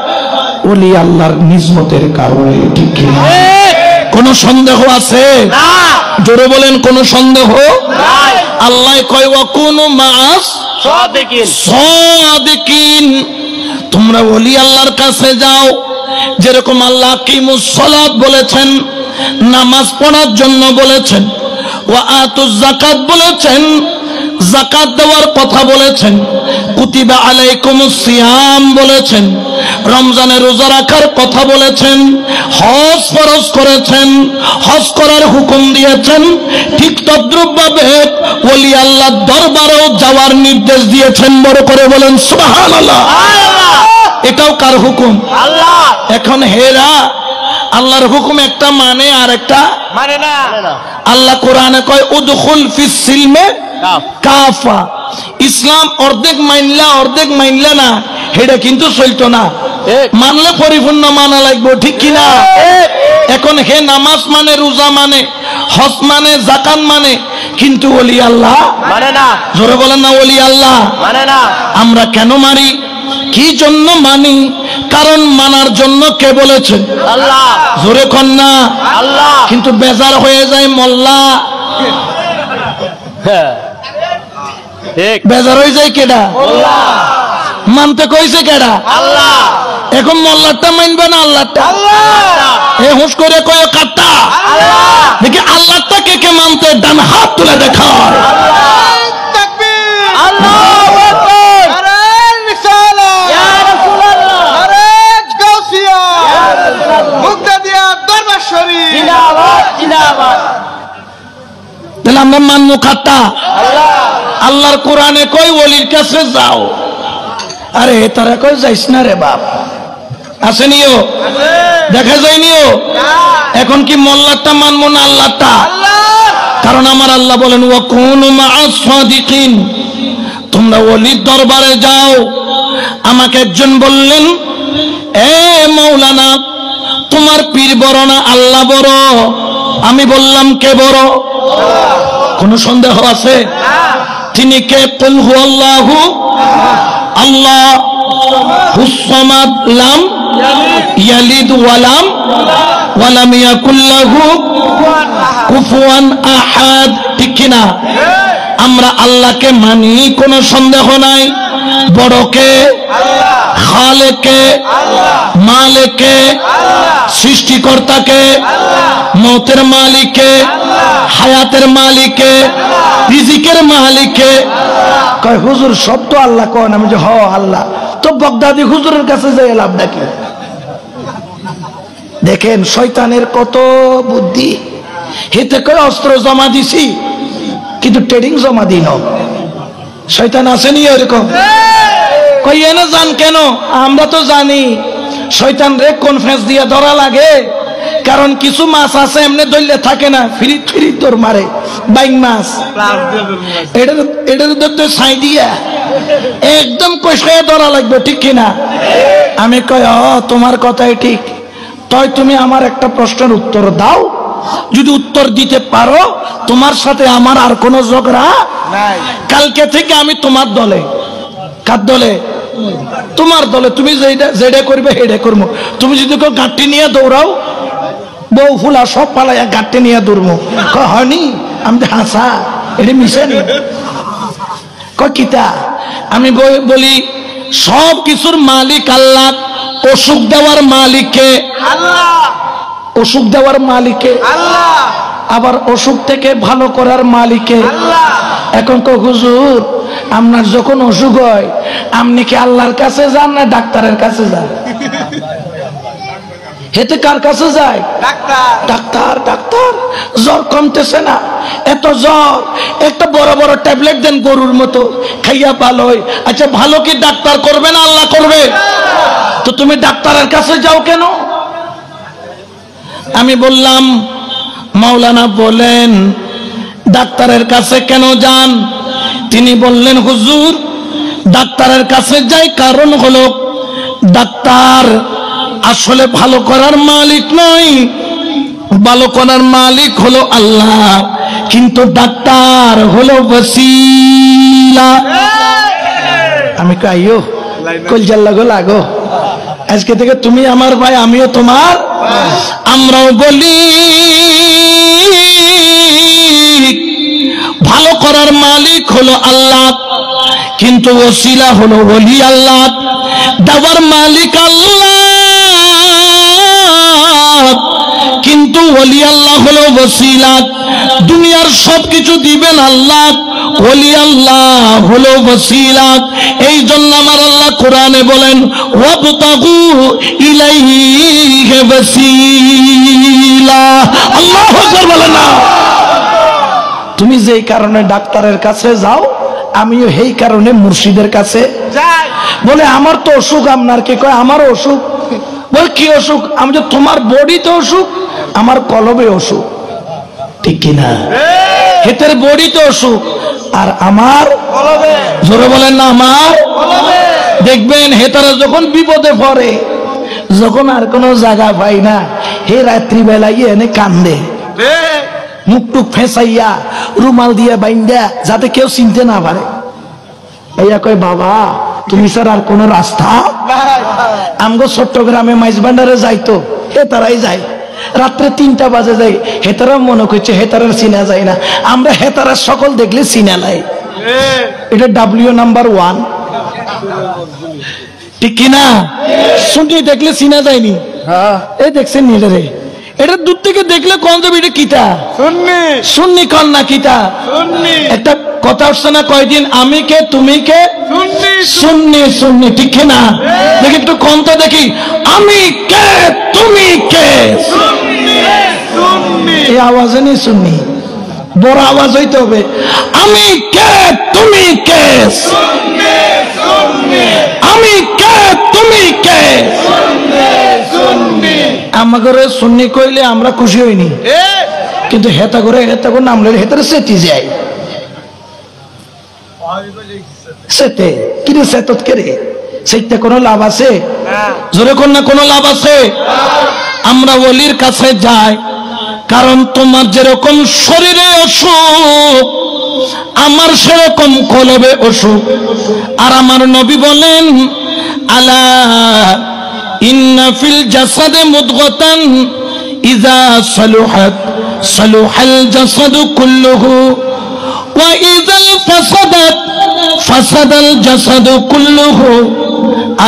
ওলি আল্লাহর নিজমতের কারণে, ঠিক কি না? কোন সন্দেহ আছে? জোরে বলেন, কোন সন্দেহ? আল্লাহ কয় ওয়া কুনু মা'আস সাদিকিন। তোমরা ওলি আল্লাহর কাছে যাও, যেরকম আল্লাহ কিমুস সালাত বলেছেন, নামাজ পড়ার জন্য বলেছেন, ওয়া আতুজ যাকাত বলেছেন, যাকাত দেওয়ার কথা বলেছেন, কুতিবা আলাইকুমুস সিয়াম বলেছেন, রমজানে রোজা রাখার কথা বলেছেন, হজ ফরজ করেছেন, হজ করার হুকুম দিয়েছেন। ঠিক তদ্রূপভাবে ওলি আল্লাহর দরবারেও যাওয়ার নির্দেশ দিয়েছেন। বড় করে বলেন সুবহানাল্লাহ। এটাও কার হুকুম? আল্লাহ। এখন হেরা আল্লাহর হুকুম একটা মানে আর একটা মানে না। আল্লাহ কোরআনে কয় উদখুল ফিস সিলমে কাফা। ইসলাম অর্ধেক মানলা না, এটা কিন্তু চলতো না। মানলে পরিপূর্ণ মানা লাগবে, ঠিক কিনা? এখন হে নামাজ মানে, রোজা মানে, হজ মানে, যাকাত মানে, কিন্তু ওলি আল্লাহ মানে না। জোরে বলেন না, ওলি আল্লাহ মানে না। আমরা কেন মানি? কি জন্য মানি? কারণ মানার জন্য কে বলেছেন? আল্লাহ। জোরে কন না আল্লাহ। কিন্তু বেজার হয়ে যায় মোল্লা, বেজার হয়ে যায় কেডা? মানতে কইছে কেডা? আল্লাহ। এখন মোল্লারটা মানবে না আল্লাহটা? আল্লাহ। এ হুঁশ করে কয় কাটটা আল্লাহ। দেখি আল্লাহটা কে কে মানতে, ডান হাত তুলে দেখায়। আল্লাহু আকবার। আরে রিসালাত ইয়া রাসূলুল্লাহ, আরে গাউসিয়া মুক্তা তাহলে আমরা মানবো কাটা? আল্লাহর কোরআনে কই ওলির কাছে যাও, আরে তারা কই যাইস না রে বাপ। আসেনিও, দেখা যায়নিও। এখন কি মোল্লারটা মানবো না আল্লাহটা? কারণ আমার আল্লাহ বলেন ওয়াকুনু মা'আস সাদিকিন, তোমরা ওলির দরবারে যাও। আমাকে একজন বললেন, এ মাওলানা তোমার পীর বড় না আল্লাহ বড়? আমি বললাম কে বড়? কোনো সন্দেহ আছে? তিনি কে? কুল হুয়াল্লাহু আল্লাহুস সামাদ লাম ইয়ালিদ ওয়া লাম ইয়াকুল লাহু কুফুয়ান আহাদ। ঠিক কিনা? আমরা আল্লাহকে মানি, কোনো সন্দেহ নাই। বড়কে, খালেকে, মালেকে, সৃষ্টিকর্তাকে, মৌতের মালিককে, হায়াতের মালিককে, রিজিকের মালিককে। কয় হুজুর সব তো আল্লাহ কোন? আমি যে হ আল্লাহ। তো বগদাদি হুজুরের কাছে যাই লাভ নাকি? দেখেন শয়তানের কত বুদ্ধি। হেতে কয় অস্ত্র জমা দিছি কিন্তু ট্রেডিং জমা দিন। শয়তান আসেনি এরকম? কই এনে জান কেন? আমরা তো জানি শয়তান রে কনফারেন্স দিয়ে ধরা লাগে, কারণ কিছু মাছ আছে এমনি দইলে থাকে না, ফিরি ফিরি তোর মারে। বাইং মাছ এটা ধরতে ছাই দিয়া একদম কষাইয়া ধরা লাগবে। ঠিক কিনা? আমি কই তোমার কথাই ঠিক। তাই তুমি আমার একটা প্রশ্নের উত্তর দাও, যদি উত্তর দিতে পারো তোমার সাথে আমার আর কোনো ঝগড়া নাই। কালকে থেকে আমি তোমার দলে। কার দলে? তোমার দলে। তুমি যেটা করবে সেটা করবো। তুমি যদি কেউ গাঁটটি নিয়ে দৌড়াও, বউ ফুলা সব পালাইয়া গাঁটটি নিয়ে দৌড়বো। হয়নি? আমি হাসা এটা মিশানি কিতা? আমি বলি সব কিছুর মালিক আল্লাহ। অসুখ দেওয়ার মালিককে আল্লাহ, অসুখ দেওয়ার মালিককে আল্লাহ, আবার অসুখ থেকে ভালো করার মালিককে আল্লাহ। এখন তো হুজুর আপনার যখন অসুখ হয় আপনি কি আল্লাহর কাছে যান না ডাক্তারের কাছে যান? হেতে কার কাছে যায়? ডাক্তার। ডাক্তার জ্বর কমতেছে না, এত জ্বর, একটা বড় বড় ট্যাবলেট দেন গরুর মতো, খাইয়া ভালো হয়। আচ্ছা ভালো কি ডাক্তার করবে না আল্লাহ করবে? তো তুমি ডাক্তারের কাছে যাও কেন? আমি বললাম মাওলানা বলেন ডাক্তারের কাছে কেন যান? তিনি বললেন হুজুর ডাক্তারের কাছে যাই কারণ হলো ডাক্তার আসলে ভালো করার মালিক নয়, ভালো করার মালিক হলো আল্লাহ, কিন্তু ডাক্তার হলো ওসিলা। আমি কইও কলজার লাগো লাগো, আজকে থেকে তুমি আমার ভাই আমিও তোমার। আমরাও বলি ভালো করার মালিক হলো আল্লাহ, কিন্তু ওসিলা হলো ওলি আল্লাহ, দেওয়ার মালিক আল্লাহ, কিন্তু ওলি আল্লাহ হলো ওসিলা। দুনিয়ার সবকিছু দিবেন আল্লাহ, ওলি আল্লাহ হলো ওসিলা। এই জন্য আমার আল্লাহ কোরআনে বলেন ওয়াবতাগু ইলাইহি ওয়াসিলা। আল্লাহু আকবার বলেন না? তুমি যেই কারণে ডাক্তারের কাছে যাও আমিও সেই কারণে মুর্শিদের কাছে যাই। বলে আমার তো অসুখ, আপনার কি? কয় আমারও অসুখ। বল কি অসুখ? আমি যে তোমার বডিতে অসুখ, আমার কলবে অসুখ। ঠিক কিনা? হেতের বডিতে অসুখ আর আমার কলবে। জোরে বলেন না আমার কলবে। দেখবেন হেতারা যখন বিপদে পড়ে, যখন আর কোনো জায়গা পাই না, হে রাত্রিবেলায় এনে কান্দে, মুখ টুক ফেঁসাইয়া রুমাল দিয়ে বাইন্দা যাতে কেউ চিনতে না পারে। এইয়া কয় বাবা তুমি স্যার আর কোন রাস্তা? আমগো চট্টগ্রামে মাইজবান্ডারে যাইতো, হেতারাই যায়, রাত্রে 3টা বাজে যাই, হেতারা মনে করছে হেতারার চিনা যায় না। আমরা হেতারার সকল দেখলে চিনা নাই, এটা ডাব্লিউ নাম্বার 1। ঠিক কিনা? শুনি দেখলে চিনা যায়নি। এই দেখছেন নিজেরে, এটা দূর থেকে দেখলে কোন যাবে এটা কিতা সুন্নি, সুন্নি কন না কিতা সুন্নি। একটা কথা হচ্ছে না কয়দিন, আমি কে তুমি কে সুন্নি, সুন্নি সুন্নি। ঠিক না? দেখি একটু কোন তো দেখি, আমি কে তুমি কে সুন্নি, সুন্নি। এই আওয়াজে নেই সুন্নি। বড় আওয়াজ হইতে হবে, আমি কে তুমি কে, আমি কে তুমি কে। আমাদের সুন্নি কইলে আমরা খুশি হইনি, কিন্তু হেতা করে নাম লইলে হেতারে সেটি যায় সেতে কিরে সেতত কেরে সেইটা কোনো লাভ আছে? জোরে কোন না কোনো লাভ আছে? আমরা ওলির কাছে যাই কারণ তোমার যেরকম শরীরে অসুখ আমার সেরকম কলবে অসুখ। আর আমার নবী বলেন আলা ইন্না ফিল জাসাদে মুদগাতান ইযা সালুহাত সালুহাল জাসাদু কুল্লুহু ওয়া ইযাল ফাসাদাত ফাসাদাল জাসাদু কুল্লুহু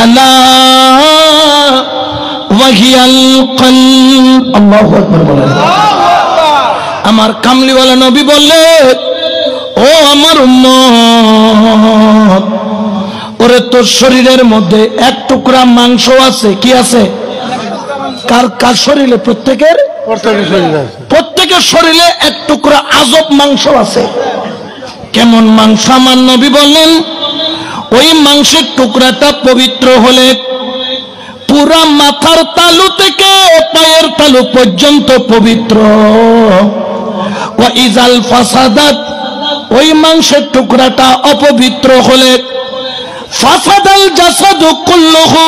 আলা ওয়াহিয়াল কলব। আল্লাহু আকবার বলেন। আমার কামলিওয়ালা নবী বললেন ও আমার উম্মত, ওরে তোর শরীরের মধ্যে এক টুকরা মাংস আছে। কি আছে? কার কার শরীরে? প্রত্যেকের শরীরে এক টুকরা আজব মাংস আছে। কেমন মাংস? আমার নবী বললেন ওই মাংসের টুকরাটা পবিত্র হলে পুরা মাথার তালু থেকে পায়ের তালু পর্যন্ত পবিত্র। ওয়া ইজাল ফাসাদাত, ওই মাংসের টুকরাটা অপবিত্র হলে ফাসাদাল জাসাদু কুল্লুহু,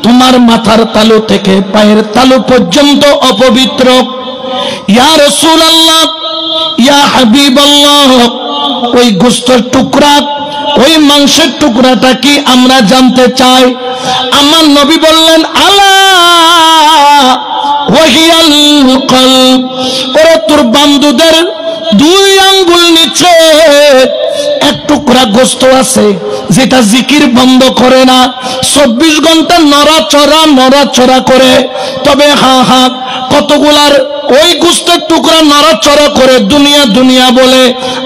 তোমার মাথার তালু থেকে পায়ের তালু পর্যন্ত অপবিত্র। ইয়া রাসূলুল্লাহ, ইয়া হাবিবাল্লাহ, ওই গোশতের টুকরা, ওই মাংসের টুকরাটা কি আমরা জানতে চাই। আমার নবী বললেন আলা ওয়াহিয়াল কলব, ওরে তোর বান্দুদের দুই আঙ্গুল নিচে এক টুকরা গোশত আছে যেটা জিকির বন্ধ করে না, 24 ঘন্টা নড়াচড়া করে। তবে হ্যাঁ কতগুলার ওই গোশতের টুকরা নড়াচড়া করে দুনিয়া বলে,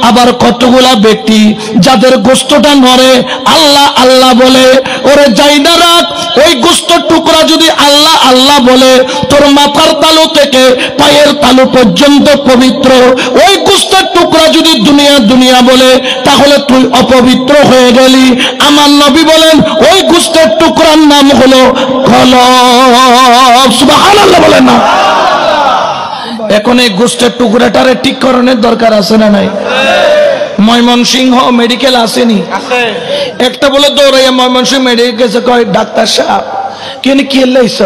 আবার কতগুলা ব্যক্তি যাদের গোশতটা নড়ে আল্লাহ আল্লাহ বলে। ওরে যাই না রাখ, ওই গোশতের টুকরা যদি আল্লাহ আল্লাহ বলে তোর মাথার তালু থেকে পায়ের তালু পর্যন্ত পবিত্র, ওই গোশতের টুকরা যদি দুনিয়া বলে তাহলে তুই অপবিত্র হয়ে গেলি। আমার নবী বলেন ওই গোশতের টুকরার নাম হলো কলব। সুবহানাল্লাহ বলেন না? এখন এই গোশতের টুকরাটারে ঠিক করানোর দরকার আছে না নাই? ময়মনসিংহ মেডিকেল আসেনি, একটা বলে দৌড়াইয়া ময়মনসিংহ মেডিকেল গেছে, কয় ডাক্তার সাহেব কেন কি এলাইছ?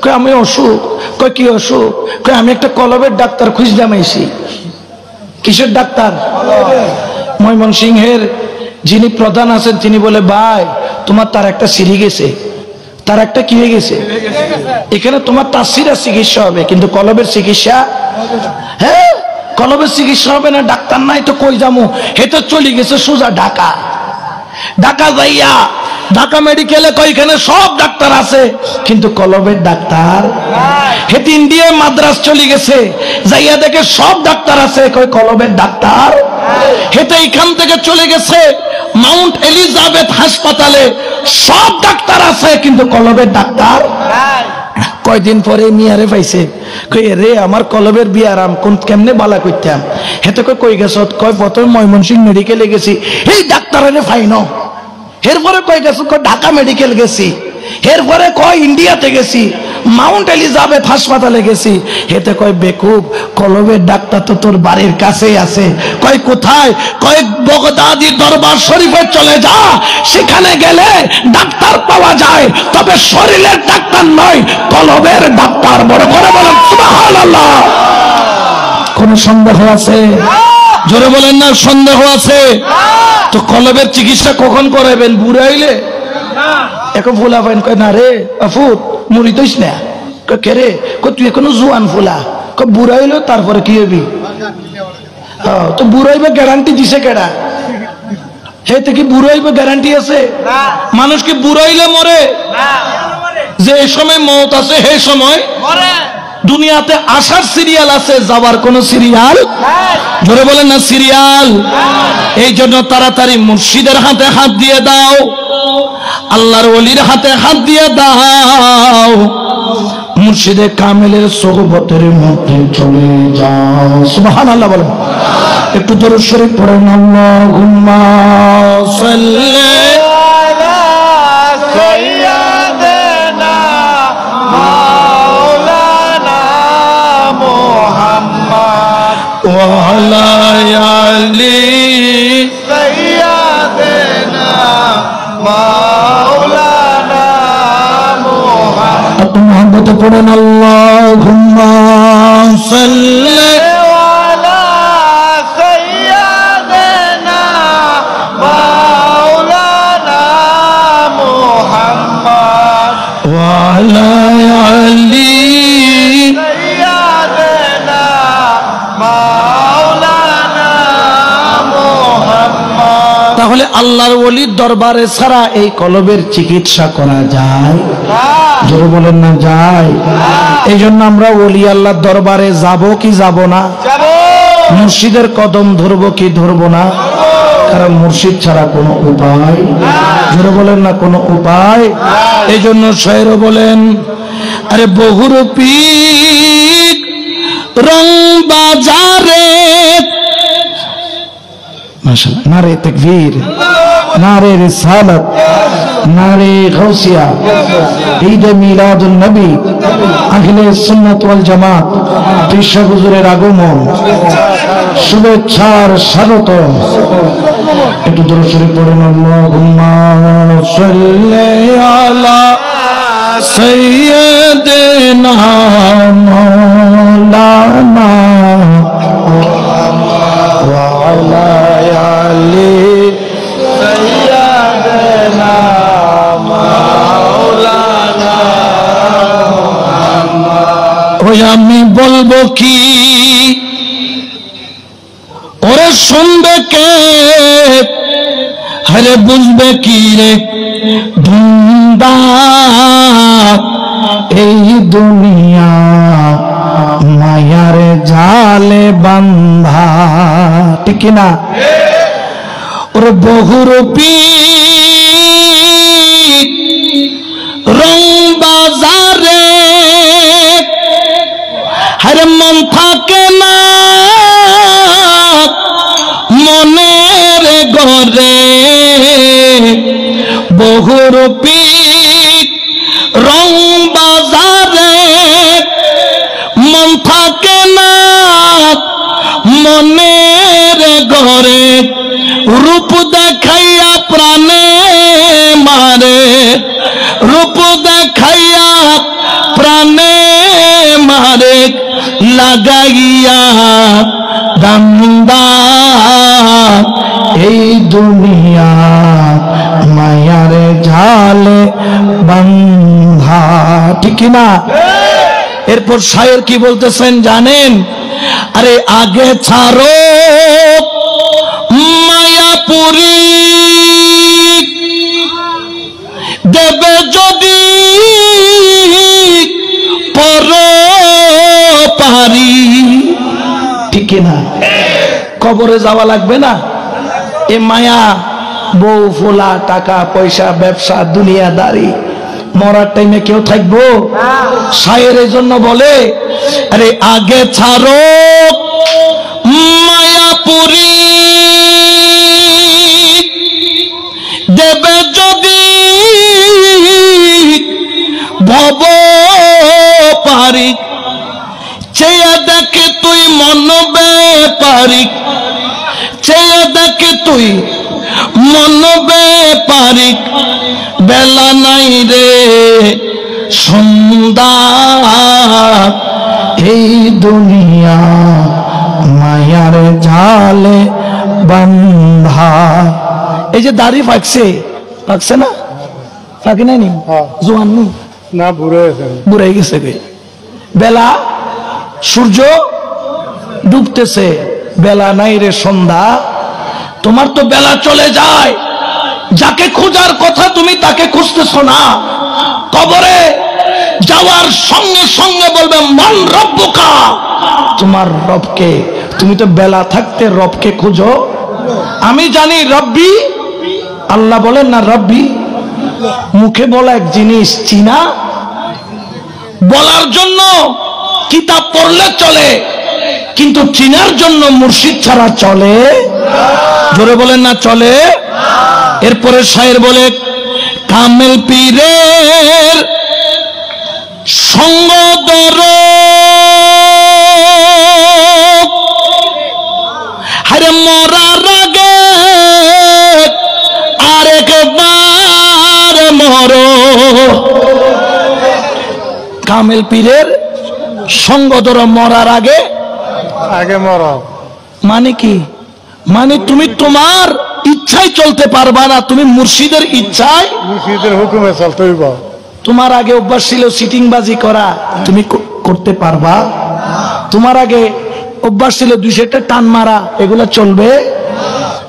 কয় আমি অসুখ। কয় কি অসুখ? কয় আমি একটা কলবের ডাক্তার খুঁজ জামাইছি। কিসের ডাক্তার? ময়মনসিংহের যিনি প্রধান আছেন তিনি বলে ভাই তোমার তার একটা সিঁড়ি গেছে, তার একটা কি হয়ে গেছে, এখানে তোমার তাসিরা চিকিৎসা হবে কিন্তু কলবের চিকিৎসা, হ্যাঁ কলবের চিকিৎসা হবে না, ডাক্তার নাই তো কই যামু। হেতে চলে গেছে সোজা ঢাকা যাইয়া ঢাকা মেডিকেলে কই এখানে সব ডাক্তার আছে কিন্তু কলবের ডাক্তার। হেতে ইন্ডিয়ায় মাদ্রাস চলে গেছে, যাইয়া দেখে সব ডাক্তার আছে, কই কলবের ডাক্তার। হেতে এখান থেকে চলে গেছে মাউন্ট এলিজাবেথ হাসপাতালে, সব ডাক্তার আছে কিন্তু কলবের ডাক্তার। কয়দিন পরে মিয়ারে পাইছে, কই রে আমার কলবের বিয়ারাম কোন কেমনে বালা করতাম। হেতে কই গেছ? কয় প্রথমে ময়মনসিংহ মেডিকেলে গেছি, এই ডাক্তারে ফাইন। এরপরে কই গেছ? ঢাকা মেডিকেল গেছি। এরপরে কয় ইন্ডিয়াতে গেছি, মাউন্ট এলিজাবেথ হাসপাতালে গেছি। হেতে কয় বেকুব, কলবের ডাক্তার তো তোর বাড়ির কাছেই আছে। কয় কোথায়? কয় বগদাদি দরবার শরীফে চলে যা, সেখানে গেলে ডাক্তার পাওয়া যায়, তবে শরীরের ডাক্তার নয় কলবের ডাক্তার। বড় করে বলেন সুবহানাল্লাহ। কোন সন্দেহ আছে? জোরে বলেন না সন্দেহ আছে? তো কলবের চিকিৎসা কখন করাবেন? বুড়া হইলে? এখন ফুলা পাইন? কয় না রে আফুত মুড়ি তৈস না। কে রে? তুই এখনো জোয়ান ফুলা। বুড়া হইলো তারপরে কি হবি? তো বুড়া হইবে গ্যারান্টি দিছে কেডা? হেতে কি বুড়া হইবে গ্যারান্টি আছে? মানুষ কি বুড়া হইলে মরে? যে সময় মওত আছে সেই সময় দুনিয়াতে আসার সিরিয়াল আছে, যাবার কোন সিরিয়াল? জোরে বলেন না সিরিয়াল। এই জন্য তাড়াতাড়ি মুর্শিদের হাতে হাত দিয়ে দাও, আল্লাহর ওলির হাতে হাত দিয়ে দাও, মুর্শিদে কামেলের সোহবতের মধ্যে চলে যাও। সুবহানাল্লাহ বলেন। একটু দরুদ শরীফ পড়েন। আল্লাহুম্মা সাল্লি وعلى آل سيدنا مولانا محمد محمد পড়েন আল্লাহুম্মা সাল্লি على سيدنا مولانا محمد وعلى آل سيدنا مولانا محمد। তাহলে আল্লাহর ওলির দরবারে ছাড়া এই কলবের চিকিৎসা করা যায়? জোরে বলেন না যায়। এই জন্য আমরা ওলি আল্লাহর দরবারে যাব কি যাব না? মুর্শিদের কদম ধরবো কি ধরবো না? কারণ মুর্শিদ ছাড়া কোনো উপায়, জোরে বলেন না কোনো উপায়। এই জন্য শায়ের বলেন, আরে বহুরূপী রং বাজারে, মাশাআল্লাহ, নারে তাকবীর, নারে রিসালাত, নারে গাউসিয়া, ঈদ মিলাদুন নবী, আহলে সুন্নাত ওয়াল জামাত, পীর হুজুরের আগমন, শুভেচ্ছার স্বাগত। একটু দরুদ শরীফ পড়ুন। আল্লাহুম্মা সাল্লি আলা সাইয়্যিদিনা মাওলানা ওয়া আলা আলি সাইয়্যিদিনা মাওলানা। ওই আমি বলবো কি, ওরে শুনবে কে, হরে বুঝবে কি রে ধুন্দা, এই দুনিয়া মায়ার জালে বান্ধা, ঠিক না? ওরে বহুরূপী রং বাজারে, হরে মন থাকে না মনের ঘরে, বহুরূপী রং বাজারে মন থাকে না মনের ঘরে, রূপ দেখাইয়া প্রাণে মারে, রূপ দেখাইয়া প্রাণে মারে, লাগাইয়া দান্দা, এই দুনিয়া মায়ার জালে বান্ধা, ঠিক না? এরপর শায়ের কি বলতেছেন জানেন? আরে আগে ছাড়ো মায়াপুরী, দেবে যদি পর পারি, ঠিক না? কবরে যাওয়া লাগবে না। এ মায়া, বউ ফোলা, টাকা পয়সা, ব্যবসা, দুনিয়াদারি, মরার টাইমে কেউ থাকবো? শায়ের এই জন্য বলে, আরে আগে ছাড়ো মায়াপুরী, দেবে যদি ভব পারি, চেয়ে দেখে তুই মন বেপারি, চেয়ে দেখে তুই মন বেপারি, বেলা নাই রে সন্ধ্যা, এই দুনিয়া মায়ার জালে বান্ধা। এই যে দাড়ি পাকছে, পাকছে না? পাকি নাই নি? জোয়ান নি না, বুড়ে গেছে। বেলা, সূর্য ডুবতেছে, বেলা নাই রে সন্ধ্যা। তোমার তো বেলা চলে যায়, যাকে খোঁজার কথা তুমি তাকে খুঁজতেছ না। কবরে যাওয়ার সঙ্গে সঙ্গে বলবে মান রব্বুকা, তোমার রবকে। তুমি তো বেলা থাকতে রবকে খুঁজো। আমি জানি রব্বি, আল্লাহ বলেন না রব্বি, মুখে বলা এক জিনিস, চিনা বলার জন্য কিতাব পড়লে চলে, কিন্তু চিনার জন্য মুর্শিদ ছাড়া চলে? জোরে বলেন না চলে। এরপরে শায়ের বলে কামেল পীরের সঙ্গ ধরো হারে মরার আগে আরেকবার মরো। কামেল পীরের সঙ্গ ধরো মরার আগে আগে মরো। মানে কি? মানে তুমি তোমার ইচ্ছায় চলতে পারবা না, তুমি মুর্শিদের ইচ্ছায়, মুর্শিদের হুকুমে চলতে হইব। তোমার আগে অভ্যাস ছিল সিটিংবাজি করা, তুমি করতে পারবা? তোমার আগে অভ্যাস ছিল 200টা টান মারা, এগুলা চলবে?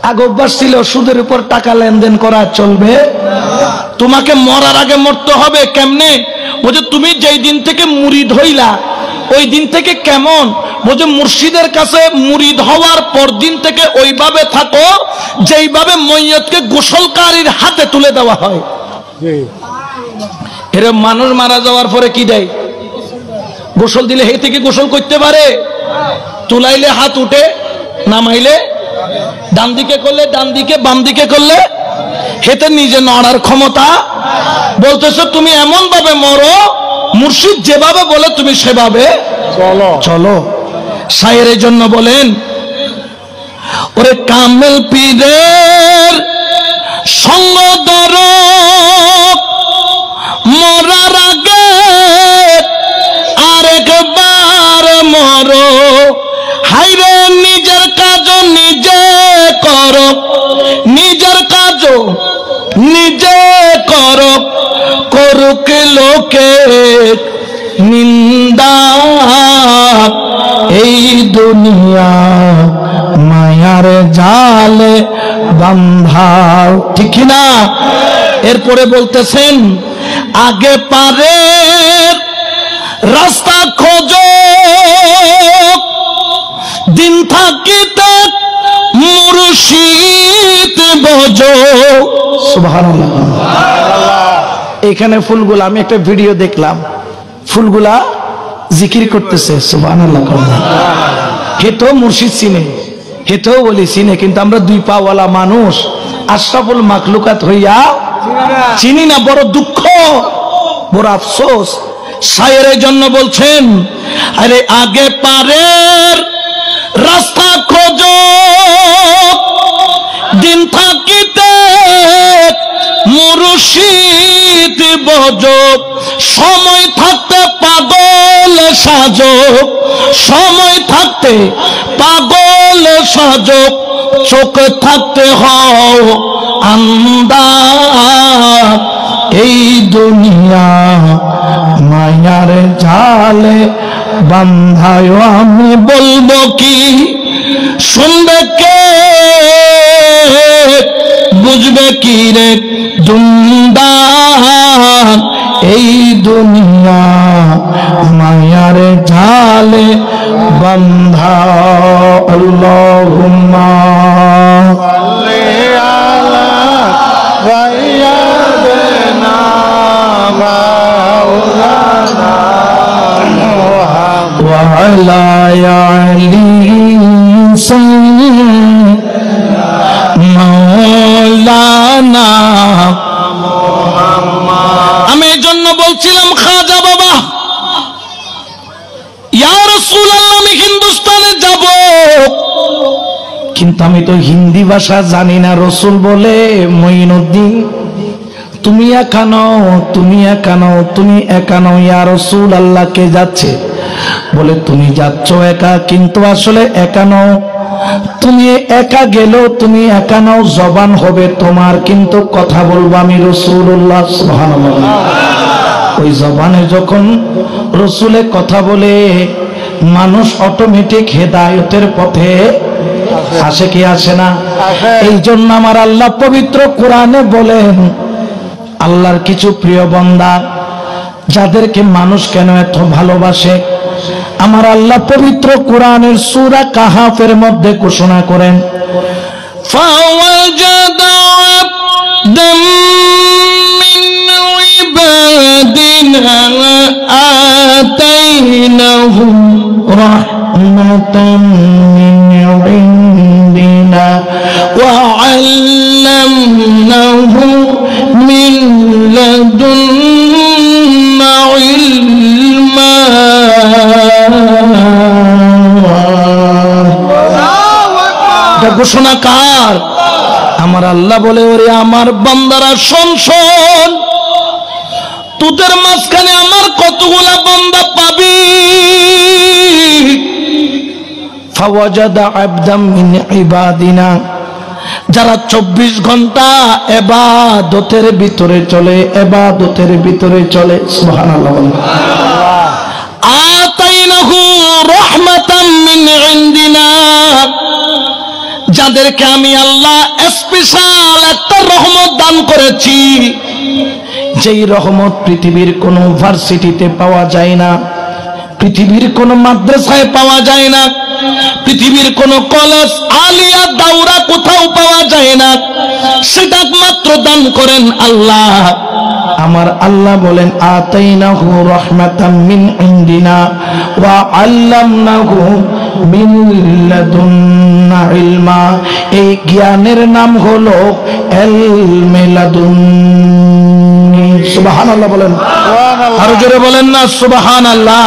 আগে অভ্যাস ছিল সুদের উপর টাকা লেনদেন করা, চলবে? তোমাকে মরার আগে মরতে হবে। কেমনে? বলছে তুমি যেই দিন থেকে মুরিদ হইলা ওই দিন থেকে কেমন? বলছে মুর্শিদের কাছে মুরিদ হওয়ার পর দিন থেকে ওইভাবে থাকো যেইভাবে মইয়তকে গোসলকারীর হাতে তুলে দেওয়া হয়। এরকম মানুষ মারা যাওয়ার পরে কি দেয়? গোসল দিলে হে থেকে গোসল করতে পারে? তুলাইলে হাত উঠে, নামাইলে ডান দিকে করলে ডান দিকে, বাম দিকে করলে হেতে নিজে নড়ার ক্ষমতা। বলতেছো তুমি এমন ভাবে মরো মুর্শিদ যেভাবে বলে তুমি সেভাবে চলো। শায়েরের জন্য বলেন ওরে কামেল পীরের সঙ্গ ধরো মরার আগে আরেকবার মরো। হাইরে নিজের কাজ নিজে করো, নিজের কাজ নিজে করো, করুক লোকে নিন্দা। এই দুনিয়া মায়ার জালে বান্ধাও, ঠিক না? এরপরে বলতেছেন আগে পারে রাস্তা খোঁজো, দিন থাকিতে মুর্শিদ বজো। সুবহানাল্লাহ। এখানে ফুলগুলা, আমি একটা ভিডিও দেখলাম, ফুলগুলা জিকির করতেছে সুবহানাল্লাহ। হেতো মুর্শিদ চিনে, হেতো বলি চিনে, কিন্তু আমরা দুই পাওয়ালা মানুষ আশরাফুল মাখলুকাত হইয়া চিনি না। বড় দুঃখ, বড় আফসোস। শায়েরের জন্য বলছেন আরে আগে পারের রাস্তা খোঁজো, দিন থাকিতে মুর্শিদ বজো। সময় থাকতে পাগল সাজো, সময় থাকতে পাগল সাজো, চোখ থাকতে হও আন্দা। এই দুনিয়া মায়ার জালে বান্ধায়, আমি বলবো কি শুনবে কে, বুঝবে কি রে দুন্দান। এই দুনিয়া মায়ার জালে বান্ধা। আল্লাহুম্মা সাল্লি আলা সাইয়্যিদিনা মাওলানা মুহাম্মদ ওয়া আলা আলি সাইয়্যিদিনা মাওলানা। আমি এই জন্য বলছিলাম খাজা বাবা, ইয়া রাসূলুল্লাহ আমি হিন্দুস্তানে যাব, কিন্তু আমি তো হিন্দি ভাষা জানি না। রসুল বলে মঈনুদ্দিন তুমি একা নও, তুমি একা নও, তুমি একা নও। ইয়া রাসূলুল্লাহ কে যাচ্ছে? বলে তুমি যাচ্ছ একা, কিন্তু আসলে একা নও। তুমি একা গেলেও তুমি একা নও, জবান হবে তোমার, কিন্তু কথা বলবো আমি রাসূলুল্লাহ। সুবহানাল্লাহ। ওই জবানে যখন রসুলে কথা বলে মানুষ অটোমেটিক হেদায়েতের পথে আসে কি আসে না? এই জন্য আমার আল্লাহ পবিত্র কোরআনে বলেন, আল্লাহর কিছু প্রিয় বান্দা যাদেরকে মানুষ কেন এত ভালোবাসে, আমার আল্লাহ পবিত্র কোরআনের সূরা কাহাফের মধ্যে ঘোষণা করেন, ফাওয়াজাদা আবদাম মিন ইবাদিনা আতাইনাহু রাহমাতাম মিন ইনদিনা ওয়া আল্লামনাহু মিন লাদুন্না ইলমা। এটা ঘোষণা কার? আমার আল্লাহ বলে, ওরে আমার বান্দারা শোন শোন, তোদের মাঝখানে আমার কতগুলা বান্দা পাবি। ফাওয়াজাদা আবদাম মিন ইবাদিনা, যারা 24 ঘন্টা ইবাদতের ভিতরে চলে, ইবাদতের ভিতরে চলে। সুবহানাল্লাহ। আতাইনাহু রাহমাতাম মিন ইনদিনা, যাদেরকে আমি আল্লাহ স্পেশাল একটা রহমত দান করেছি, যেই রহমত পৃথিবীর কোন ভার্সিটিতে পাওয়া যায় না, পৃথিবীর কোন মাদ্রাসায় পাওয়া যায় না, পৃথিবীর কোন কলেজ আলিয়া দাওরা কোথাও পাওয়া যায় না, সেটা মাত্র দান করেন আল্লাহ। আমার আল্লাহ বলেন, আতাইনাহু রাহমাতাম মিন ইনদিনা ওয়া আল্লামনাহু মিন লাদুন্না ইলমা। এই জ্ঞানের নাম হলো ইলমে লাদুন্নি। সুবহানাল্লাহ বলেন, আরো জোরে বলেন না সুবহানাল্লাহ।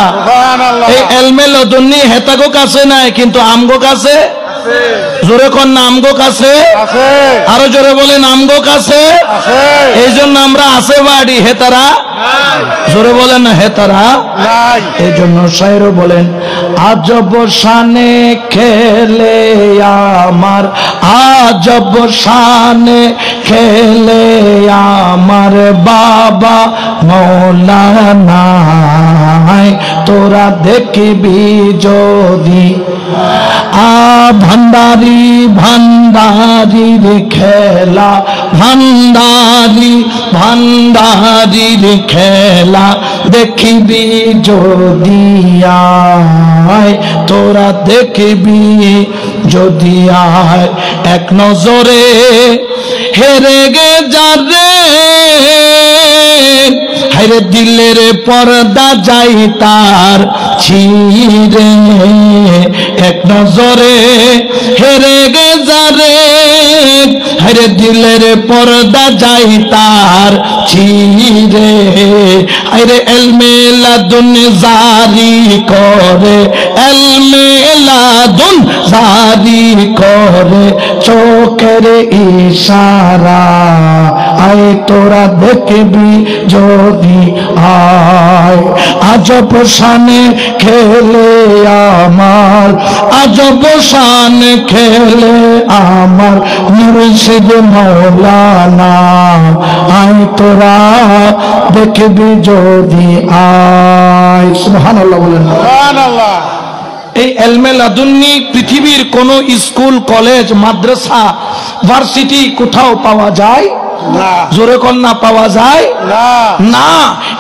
এই ইলমে লাদুন্নি হেতাগো কাছে নাই, কিন্তু আমগো কাছে। জোরে কোন না আমগো কাছে? আরো জোরে বলেন আমগো কাছে। এই জন্য আমরা আছে বাড়ি, হেতারা জোরে বলেন না হেতারা। এই জন্য শায়র বলেন, আজব শানে খেলে আমার, আজব শানে খেলে আমার বাবা মৌলানা, তোরা দেখবি যদি ভান্ডারি ভান্ডারির খেলা, ভান্ডারি ভান্ডারির খেলা দেখবি যদি আয়, তোরা দেখবি যদি আয়। এক নজরে হেরে গে যারে, হায়রে দিলের পর্দা যাই তার ছিঁড়ে, এক নজরে হেরে গে যারে, হায়রে দিলের পর্দা যাই তার ছিঁড়ে। হায়রে ইলমে লাদুন জারি করে, ইলমে লাদুন জারি করে চোখের ইশারা, আয় তোরা দেখবি যদি আয়। আজব শানে খেলে আমার, আজব শানে খেলে আমার মুর্শিদ মৌলানা, আয় তোরা দেখবি যদি আয়। সুবহানাল্লাহ বলেন। সুবহানাল্লাহ। এই ইলমে লাদুন্নি পৃথিবীর কোন স্কুল কলেজ মাদ্রাসা ভার্সিটি কোথাও পাওয়া যায় না। জোরে কোন না পাওয়া যায় না।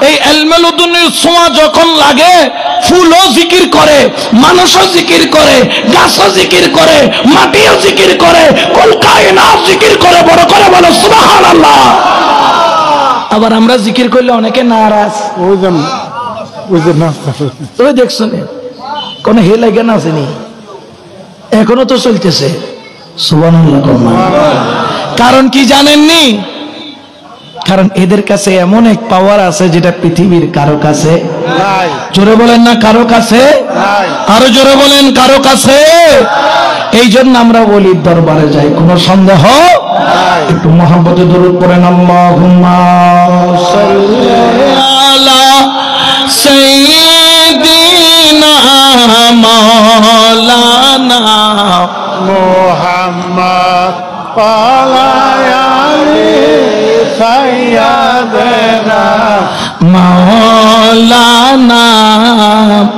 এই ইলমে লাদুন্নির ছোঁয়া যখন লাগে, ফুলও জিকির করে, মানুষও জিকির করে, গাছও জিকির করে, মাটিও জিকির করে, কুল কায়নাত জিকির করে। বড় করে বলো সুবহানাল্লাহ। আবার আমরা জিকির করলে অনেকে নারাজ, ওই দেখছো কোন হে লাগে না আসেনি, এখনো তো চলতেছে। সুবহানাল্লাহ। কারণ কি জানেননি? কারণ এদের কাছে এমন এক পাওয়ার আছে যেটা পৃথিবীর কারো কাছে নাই। জোরে বলেন না কারো কাছে নাই। আরো জোরে বলেন কারো কাছে। এই জন্য আমরা ওলির দরবারে যাই, কোনো সন্দেহ নাই। একটু মুহাম্মদে দরুদ পড়েন, আল্লাহুম্মা সাল্লি আলা সাইয়্যিদিনা মাওলানা মুহাম্মদ মাওলানা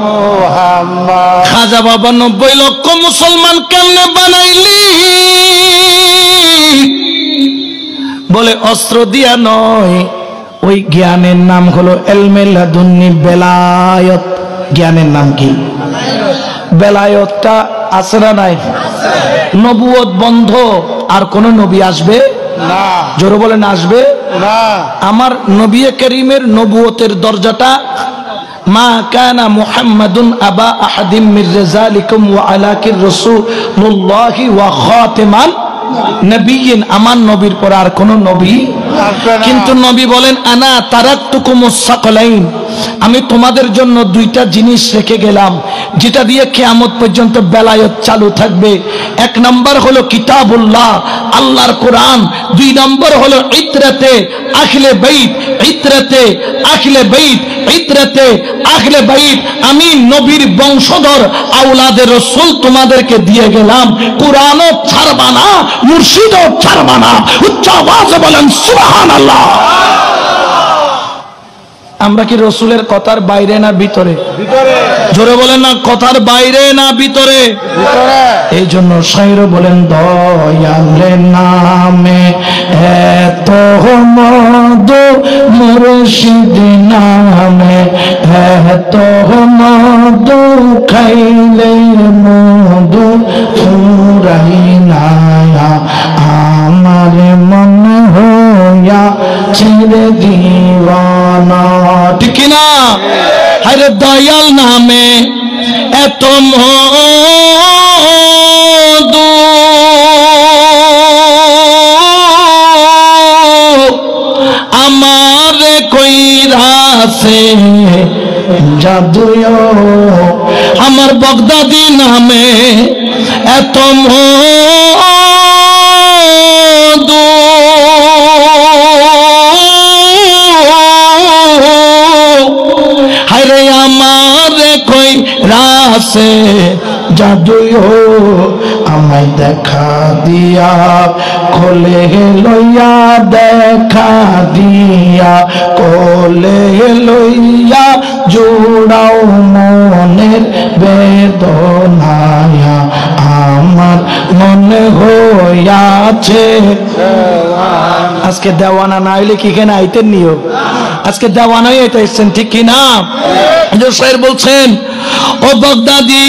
মুহাম্মদ। খাজা বাবা 90 লক্ষ মুসলমান কেমনে বানাইলি? বলে অস্ত্র দিয়া নয়, ওই জ্ঞানের নাম হলো ইলমে লাদুন্নি বেলায়েত। জ্ঞানের নাম কি? বেলায়েতটা আছে না নাই? নবুয়ত বন্ধ, আর কোন নবী আসবে না। জোরে বলেন আসবে না। আমার নবী করিমের নবুয়তের দরজাটা মা কানা মুহাম্মাদুন আবা আহাদিম মির রিজালিকুম ওয়া আলাকির রাসূলুল্লাহি ওয়া খাতিমান নবিয়িন, আমার নবীর পর আর কোন নবী। কিন্তু নবী বলেন আনা তারাকতুকুমুস সাকলাইন, আমি তোমাদের জন্য দুইটা জিনিস রেখে গেলাম যেটা দিয়ে কিয়ামত পর্যন্ত বেলায়েত চালু থাকবে। এক নম্বর হলো কিতাবুল্লাহ, আল্লাহর কোরআন। দুই নম্বর হলো ইতরাতে আহলে বাইত, ইতরাতে আহলে বাইত, ইতরাতে আহলে বাইত। আমি নবীর বংশধর আওলাদে রাসূল তোমাদেরকে দিয়ে গেলাম। কোরআনও ছাড়বা না, মুর্শিদও ছাড়বা না। উচ্চ আওয়াজে বলেন সুবহানাল্লাহ। আমরা কি রসুলের কথার বাইরে না ভিতরে? জোরে বলেন না, কথার বাইরে না ভিতরে? এই জন্য শায়র বলেন দয়ালের নামে এত মধু, মুর্শিদ নামে এত মধু, খাইলে মধু ফুরাই না, আমার মন হইয়া ছেড়ে দিওয়ানা। ঠিক না? আরে দয়াল নামে এত মধু, আমার কইরাছে জাদু, আমার বগদাদি নামে এত মধু, হায়রে আমার কই রাসে জাদু, আমায় দেখা দিয়া কোলে লইয়া, দেখা দিয়া কোলে লইয়া, জোড়াও মনের বেদনায়া, আমার মনে হইয়াছে। আজকে দেওয়ানা না হইলে কি কেন আইতেন নিও? আজকে দেওয়ানাই এটা এসছেন, ঠিক কিনা? শায়ের বলছেন ও বাগদাদি,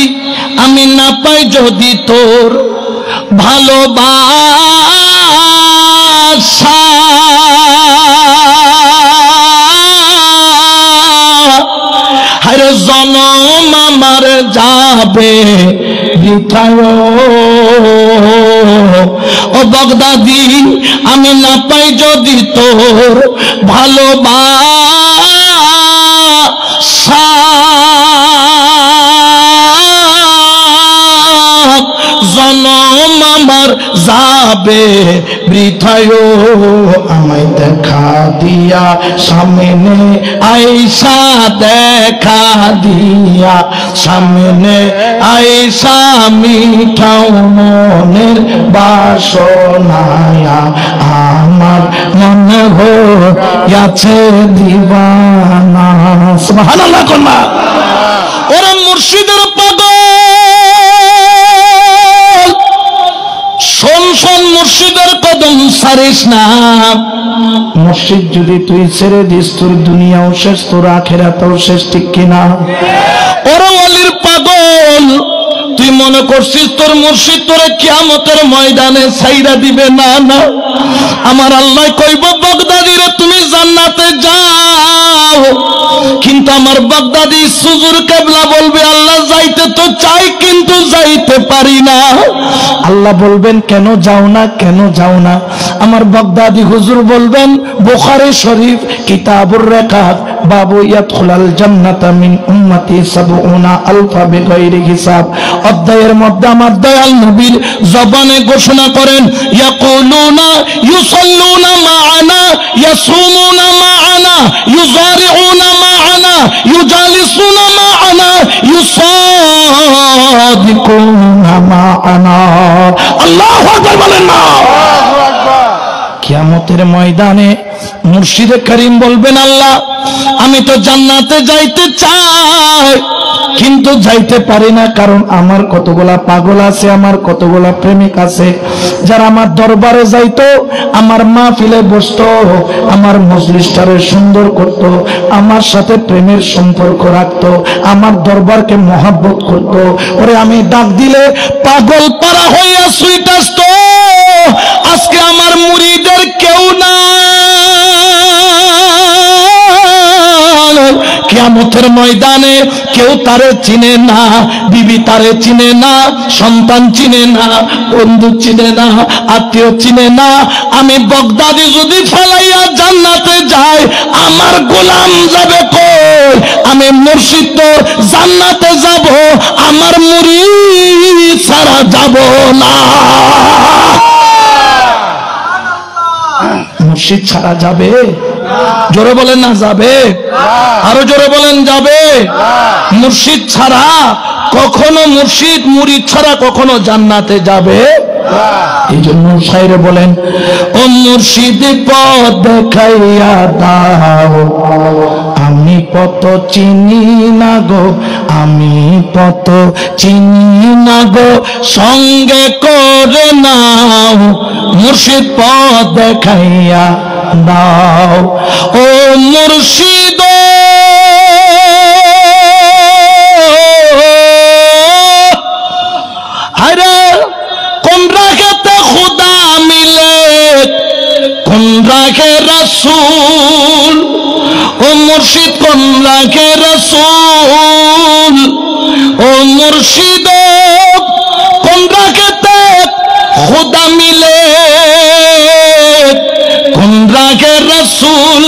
আমি না পাই যদি তোর ভালোবাসা, হায়রে জনম আমার যাবে বৃথায়। ও বাগদাদি, আমি না পাই যদি তোর ভালোবাসা, জনম আমার যাবে বৃথায়। আমায় দেখা দিয়া সামনে আইসা, দেখা দিয়া সামনে আইসা, মিঠাও মনের বাসনায়া, আমার মনে হইয়াছে দিবানা। সুবহানাল্লাহ কন্যা। ওরা মুর্শিদের পাগল। শোন শোন, মুর্শিদের কদম ছাড়িস না। মুর্শিদ যদি তুই ছেড়ে দিস, তোর দুনিয়াও শেষ, তোর আখিরাতও শেষ, ঠিক কিনা? ওরা ওয়ালির পাগল। তুই মনে করছিস তোর মুর্শিদ তোরে কিয়ামতের ময়দানে ছাইরা দিবে? না না, আমার আল্লাহ কইব বাগদাদিরে তুমি জান্নাতে যাও। কিন্তু আমার বাগদাদি সুজুর কেবলা বলবে আল্লাহ যাইতে তো চাই কিন্তু যাইতে পারি না। আল্লাহ বলবেন কেন যাও না, কেন যাও না? আমার বাগদাদি হুজুর বলবেন বুখারী শরীফ কিতাবুর রিকাব, বাবু ইয়াদখুলাল জান্নাতা মিন উম্মতি ৭০,০০০ বিগাইরি হিসাব। অধ্যায়ের মধ্যে আমার দয়াল নবীর জবানে ঘোষণা করেন ইয়াকুলুনা ইউসাল্লুনা মা'ানা, ইয়াসুমুনা মা'ানা, ইউযারিউনা মা'ানা, ইউজালিসুনা মা'ানা, ইউসাদিকুনা মা'ানা। আল্লাহু আকবার বলেন না। কিয়ামতের ময়দানে মুর্শিদে করিম বলবেন আল্লাহ আমি তো জান্নাতে যাইতে চাই কিন্তু যাইতে পারি না, কারণ আমার কতগুলা পাগল আছে, আমার কতগুলা প্রেমিক আছে যারা আমার দরবারে যাইতো, আমার মাহফিলে বসতো, আমার মজলিসটারে সুন্দর করত, আমার সাথে প্রেমের সম্পর্ক রাখতো, আমার দরবারকে মহব্বত করত। ওরে আমি ডাক দিলে পাগল পারা হইয়া সুইট আসতো। আজকে আমার মুরিদের কেউ না, কিয়ামতের কিয়ামতের ময়দানে কেউ তারে চিনে না, বিবি তারে চিনে না, সন্তান চিনে না, বন্ধু চিনে না, আত্মীয় চিনে না। আমি বগদাদি যদি ফেলাইয়া জান্নাতে যাই, আমার গোলাম যাবে কই? আমি মুর্শিদ তো জান্নাতে যাব, আমার মুরিদ ছাড়া যাব না। মুর্শিদ ছাড়া যাবে? জোরে বলেন না যাবে? আরো জোরে বলেন যাবে? মুর্শিদ ছাড়া কখনো, মুর্শিদ মুরিদ ছাড়া কখনো জান্নাতে যাবে? এই জন্য শায়রে বলেন, ও মুর্শিদ পথ দেখাইয়া দাও, আমি পথ চিনি না গো, আমি পথ চিনি না গো, সঙ্গে করে নাও, মুর্শিদ পথ দেখাইয়া দাও। ও মুর্শিদ আরে কোন রাখেতে খুদা মিলে, কোন রাখে রাসূল, ও মুর্শিদ কোন রাখে রাসূল, ও মুর্শিদ কোন রাখেতে খুদা মিলে, কোন রাখে রাসূল,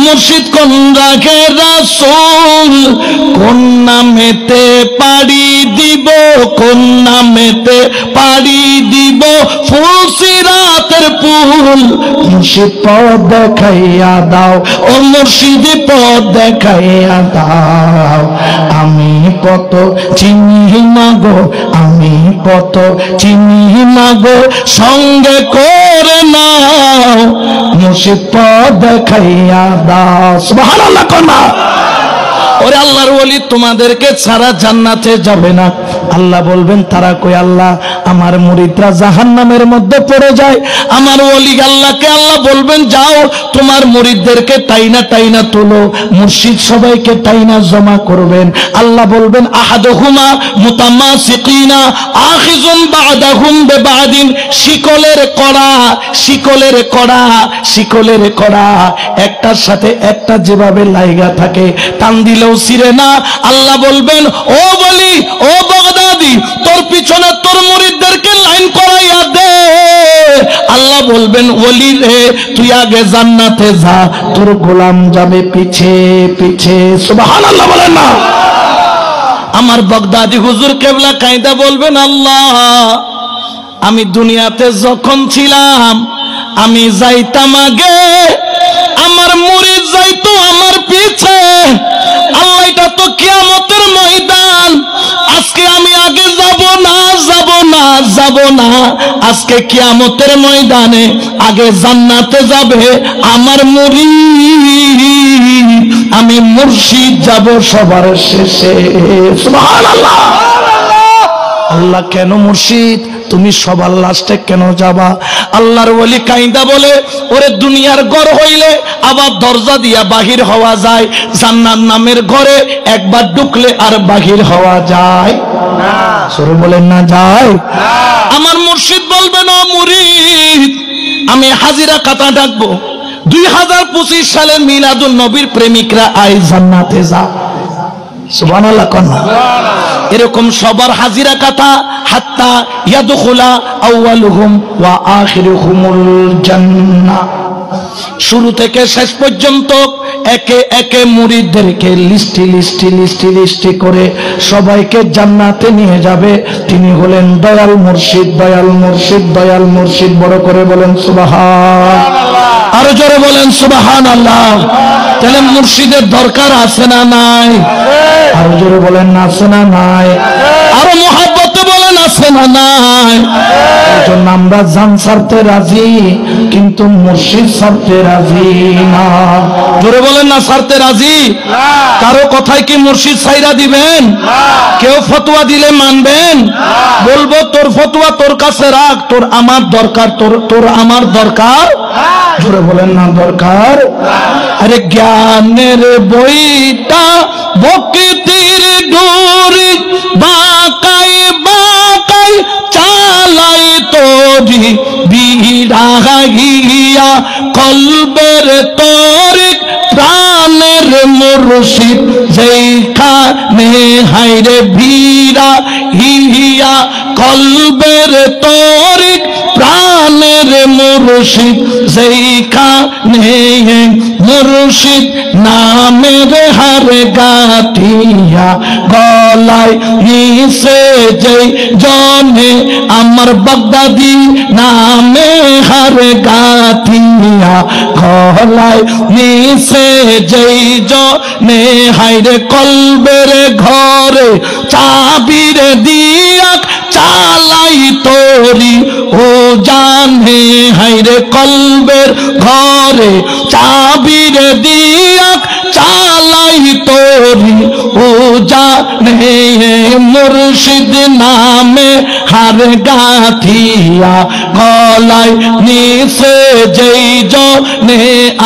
মুর্শিদ কোন রাখে রাসূল, কোন নামেতে পাড়ি দিব, কোন নামেতে পাড়ি দিব ফুল সিরাতের পুল, মুর্শিদ পথ দেখাইয়া দাও, ও মুর্শিদ পথ দেখাইয়া দাও, আমি পথ চিনি না গো, আমি পথ চিনি না গো, সঙ্গে করে নাও, মুর্শিদ পথ দেখাইয়া দাও। সুবহানাল্লাহ কনা। ওরে আল্লাহর ওলি তোমাদেরকে ছাড়া জান্নাতে যাবে না। আল্লাহ বলবেন তারা কই? আল্লাহ আমার মুরিদরা জাহান্নামের মধ্যে পড়ে যায়। আমার ওলি আল্লাহকে আল্লাহ বলবেন যাও তোমার মুরিদদেরকে টাইনা টাইনা তোলো। মুর্শিদ সবাইকে টাইনা জমা করবেন। আল্লাহ বলবেন আহাদুহুমা মুতামাসিকিনা আখিযুন বা'দাহুম বিবা'দিন, শিকলের কড়া, শিকলের কড়া, শিকলের কড়া একটার সাথে একটা যেভাবে লাইগা থাকে, টান দিলেও ছিঁড়ে না। আল্লাহ বলবেন ও বলি, ও বাগদাদি, তোর পিছনে তোর মুরিদদেরকে লাইন করাইয়া দে। আল্লাহ বলবেন ওলি রে তুই আগে জান্নাতে যা, তোর গোলাম যাবে পিছে পিছে। সুবহানাল্লাহ বলেন না। আমার বাগদাদি হুজুর কেবলা কায়দা বলবেন আল্লাহ আমি দুনিয়াতে যখন ছিলাম আমি যাইতাম আগে, আমার মুরিদ যাইতো আমার পিছে। আল্লাহ এটা তো কিয়ামতের ময়দান, আজকে আমি আগে যাব না, যাব না, যাব না। আজকে কিয়ামতের ময়দানে আগে জান্নাতে যাবে আমার মুরিদ, আমি মুর্শিদ যাব সবার শেষে। সুবহানাল্লাহ। আল্লাহ কেন মুর্শিদ তুমি সবার লাস্টে কেন যাবা? আল্লাহর ওলি কাইন্দা বলে ওরে দুনিয়ার ঘর হইলে আবার দরজা দিয়া বাহির হওয়া যায়, জান্নাত নামের ঘরে একবার ঢুকলে আর বাহির হওয়া যায় না। সরে বলেন না যায় না। আমার মুর্শিদ বলবেন ও মুরিদ আমি হাজিরা কাতা ডাকবো, 2025 সালে মিলাদুন নবীর প্রেমিকরা আয় জান্নাতে যা। সুবহানাল্লাহ কন্যা। এরকম সবার হাজিরা কাতা হাত্তা ইয়াদখুলা আউয়ালুহুম ওয়া আখিরুহুমুল জান্নাহ, শুরু থেকে শেষ পর্যন্ত একে একে মুরিদদেরকে লিস্টি লিস্টি লিস্টি লিস্টি করে সবাইকে জান্নাতে নিয়ে যাবে। তিনি হলেন দয়াল মুর্শিদ, দয়াল মুর্শিদ, দয়াল মুর্শিদ। বড় করে বলেন সুবহানাল্লাহ, আরো জোরে বলেন সুবহানাল্লাহ। তাহলে মুর্শিদের দরকার আছে না নাই? আরো জোরে বলেন আছে না নাই? আরো মহব্বতে বলেন আছে না নাই? এজন্য আমরা জান ছাড়তে রাজি, কিন্তু মুর্শিদ ছাড়তে রাজি না। জোরে বলেন না ছাড়তে রাজি? কারো কথায় কি মুর্শিদ ছাইরা দিবেন? কেউ ফতোয়া দিলে মানবেন? বলবো তোর ফতোয়া তোর কাছে রাখ, তোর আমার দরকার, তোর আমার দরকার। জোরে বলেন না দরকার। আরে জ্ঞানের বইটা ভক্তির ডোরি বাঁকাই বাঁকাই চালাই তোরি বিড়াইয়া কলবের তরিক প্রাণ প্রাণের মুর্শিদ যেখানে হায়রে ভিড়া হিয়া কলবের তরিক প্রাণের মুর্শিদ যেখানে মুর্শিদ নামের হার গাঠিয়া গলায় নিছে যেই জনে আমার বাগদাদি নামে হার গাঠিয়া গলায় নিছে যেই জনে হায়রে কলবের ঘরে চাবির দিয়া চালাই তোরি ও জানে হায়রে কলবের ঘরে চাবির দিয়া চালাই তোরি ও জানে মুর্শিদ নামে হার গাথিয়া গলায় নিছে যেই জনে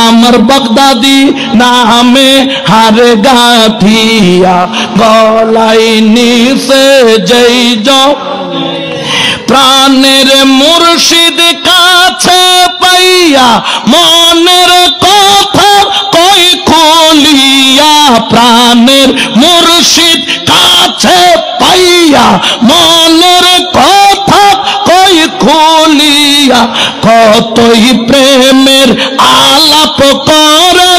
আমার বাগদাদি নামে হার গাথিয়া গলায় নিছে যেই জনে প্রাণের মুর্শিদ কাছে পাইয়া মনের কথা কই খুলিয়া প্রাণের মুর্শিদ কাছে পাইয়া মনের কথা কই খুলিয়া কতই প্রেমের আলাপ করে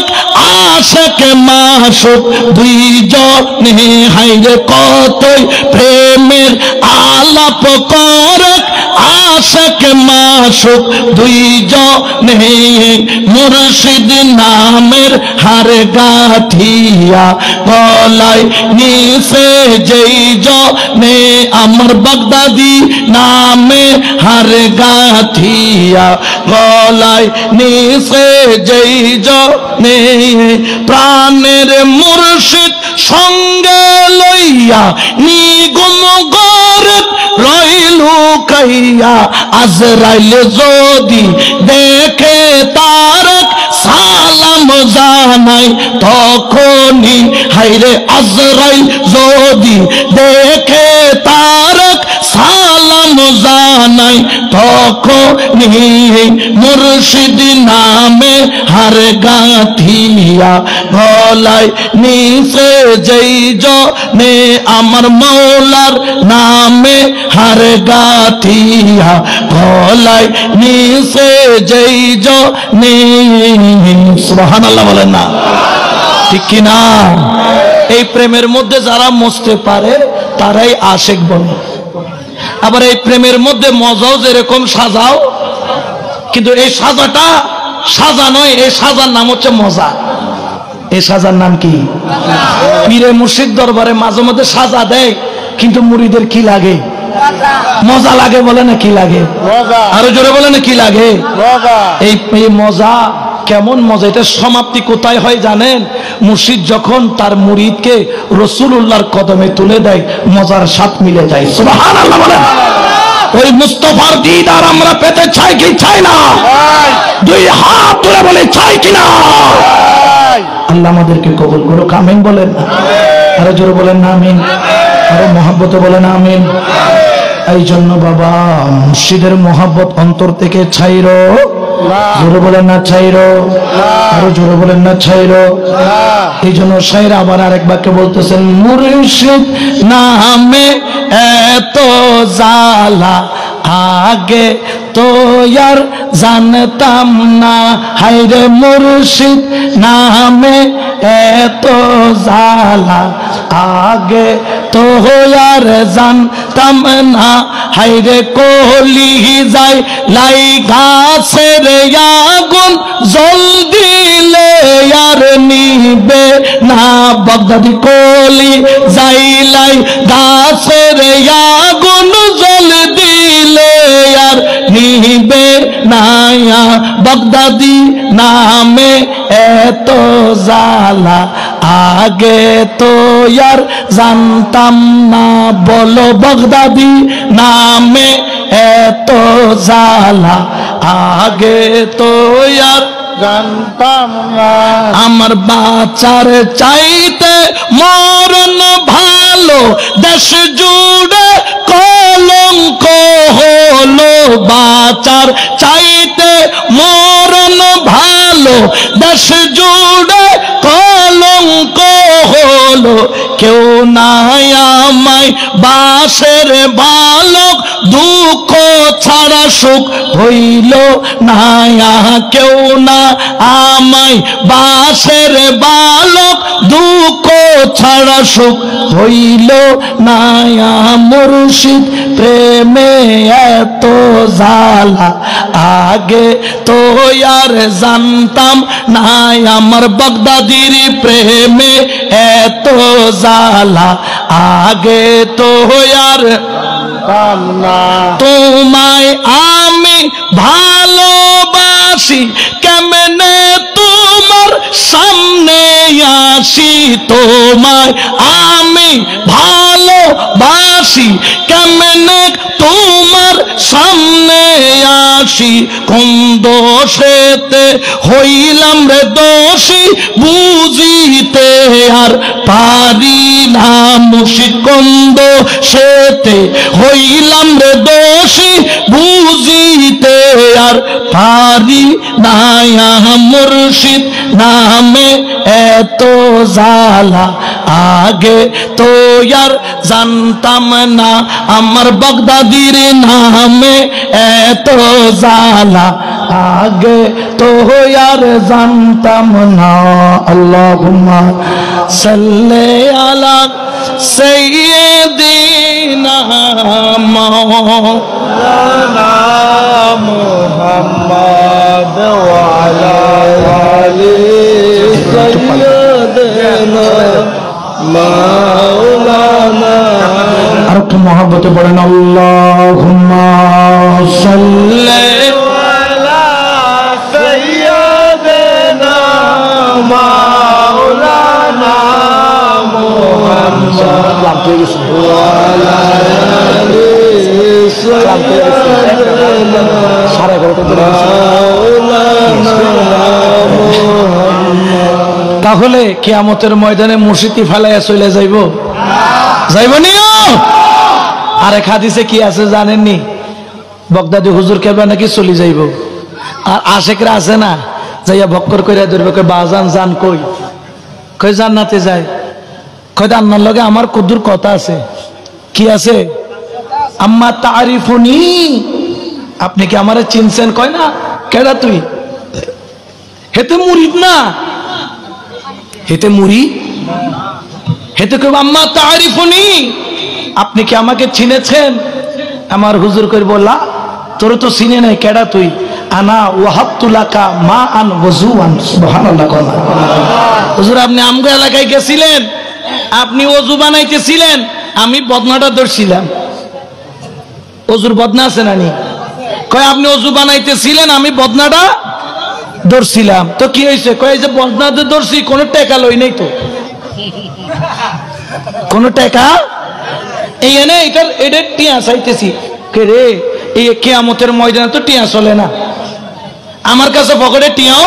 আশিক মাসুক দুইজনে হায়রে কতই প্রেমের আলাপ করে আশিক মাসুক দুইজনে মুর্শিদ নামের হার গাথিয়া গলায় নিছে যেই জনে আমার বাগদাদি নামে হার গাথিয়া গলায় নিছে যেই জনে প্রাণের মুর্শিদ সঙ্গে লইয়া নিগুম গরে রইল কাইয়া আজরাইল যদি দেখে তারক সালাম জানাই তখনই হায়রে আজরাইল যদি দেখে তারক সালাম জানাই তখনই মুর্শিদ নামে হার গাথিয়া গলায় নিছে যেই জনে আমার মৌলার নামে হার গাথিয়া গলায় নিছে যেই জনে সুবহানাল্লাহ বলেন না ঠিক কি না? এই প্রেমের মধ্যে যারা মজতে পারে তারাই আশিক বলে। আবার এই প্রেমের মধ্যে মজাও যেরকম সাজাও, কিন্তু এই সাজাটা সাজা নয়, এই সাজার নাম হচ্ছে মজা। এই সাজার নাম কি? পীরে মুর্শিদ দরবারে মাঝে মধ্যে সাজা দেয়, কিন্তু মুরিদের কি লাগে? মজা লাগে। বলে না কি লাগে? আরো জোরে বলে না কি লাগে? এই মজা কেমন মজা? এটা সমাপ্তি কোথায় হয় জানেন? মুর্শিদ যখন তার মুরিদকে রাসূলুল্লাহর কদমে তুলে দেয়, মজার স্বাদ মিলে যায়। সুবহানাল্লাহ বলেন। ওই মুস্তাফার দিদার আমরা পেতে চাই কি চাই না? দুই হাত তুলে বলে চাই কিনা? আল্লাহ আমাদেরকে কবুল করুক, আমিন বলেন না? আরো জোরে বলেন না আমিন? আরো মহব্বতে বলেন আমিন? এই জন্য বাবা মুর্শিদের মহব্বত অন্তর থেকে ছাইরো। জোরে বলেন না ছাইরো? আরো জোরে বলেন না ছাইরো? এই জন্য শায়র আবার আরেক বাক্যে বলতেছেন, মুর্শিদ নামে এত জালা আগে তো আর জানতাম না, হায়রে মুর্শিদ নামে এত জালা আগে তো আর জানতাম না, হায়রে কলি যাই লাই গাছের আগুন জল দিলে আর নিবে না, বাগদাদি কলি যাই লাই গাছের আগুন জল দিলে আর নিবে না, বাগদাদি নামে এত জালা আগে তো আর জানতাম না, বলো বাগদাদি নামে এত জালা আগে তো আর জানতাম না, আমার বাঁচার চাইতে মরণ ভালো, দেশ জুড়ে কলঙ্ক হলো, বাঁচার চাইতে মরণ ভালো, দেশ জুড়ে কেউ নাই আমায় বাসের বালক, দুঃখ ছাড়া সুখ হইল না, কেউ না আমায় বাসের বালক, দুঃখ ছাড়া সুখ হইল না, মুর্শিদ প্রেমে এত জ্বালা আগে তো আর জানতাম না, আমার বাগদাদির প্রেমে এত জ্বালা আগে তো আর জানতাম না। তোমায় আমি ভালোবাসি কেমনে তোমার সামনে আসি, তোমায় আমি ভালোবাসি কেমনে তোমার সামনে আসি, কোন দোষেতে হইলাম রে দোষী বুঝিতে আর পারি না, মুর্শিদ কোন দোষেতে হইলাম রে দোষী বুঝিতে আর পারি না, মুর্শিদ নামে এত জ্বালা আগে তো আর জানতাম না, আমার বাগদাদির নামে এত জ্বালা আগে তো আর জানতাম না। আল্লাহুম্মা সাল্লি আলা সাইয়্যিদিনা মাওলানা মুহাম্মদ ওয়া আলা আলি সাইয়্যিদিনা মাওলানা। আর একটু মহব্বতে পড়েন আল্লাহুম্মা সাল্লি আলা সাইয়্যিদিনা মাওলানা মুহাম্মদ ওয়া আলা আলি সাইয়্যিদিনা মাওলানা। তাহলে কিয়ামতের ময়দানে মুর্শিদি ফেলাইয়া চলে যাইব, যাইব নিও। আরেক হাদিসে কি আছে জানেননি? বগদাদি হুজুর কেবলা নাকি চলে যাইব, আর আশেকরা আছে না যাইয়া ভক্কর কইরা ধরবে, কই বাজান জান কই, কই জান্নাতে যায়, কই আন্নার লগে আমার কুদুর কথা আছে। কি আছে? আম্মা তারিফুনি, আপনি কি আমারে চিনছেন? কয় না। কেডা তুই? হেতে মুরিদ না, হেতে মুরি, হেতে কই আম্মা তারিফুনি, আপনি কি আমাকে চিনেছেন? আমার হুজুর কই বললা তোর তো চিনে নাই, কেডা তুই? আনা ওয়াহাবতু লাকা মা আন ওযুআন। সুবহানাল্লাহ। হুজুর আপনি আমগো এলাকায় গেছিলেন, আপনি ওযু বানাইতেছিলেন, আমি বদনাটা ধরছিলাম। ওযুর বদনা আছে না নি? কয় আপনি ওযু বানাইতেছিলেন, আমি বদনাটা ধরছিলাম। তো কি হয়েছে? কয় যে বদনাতে ধরছি, কোনো টাকা লই নাই তো, কোনো টাকা এই এনে এটার টিয়া চাইতেছি। কে রে, এই কিয়ামতের ময়দানে তো টিয়া চলে না, আমার কাছে পকেটে টিয়াও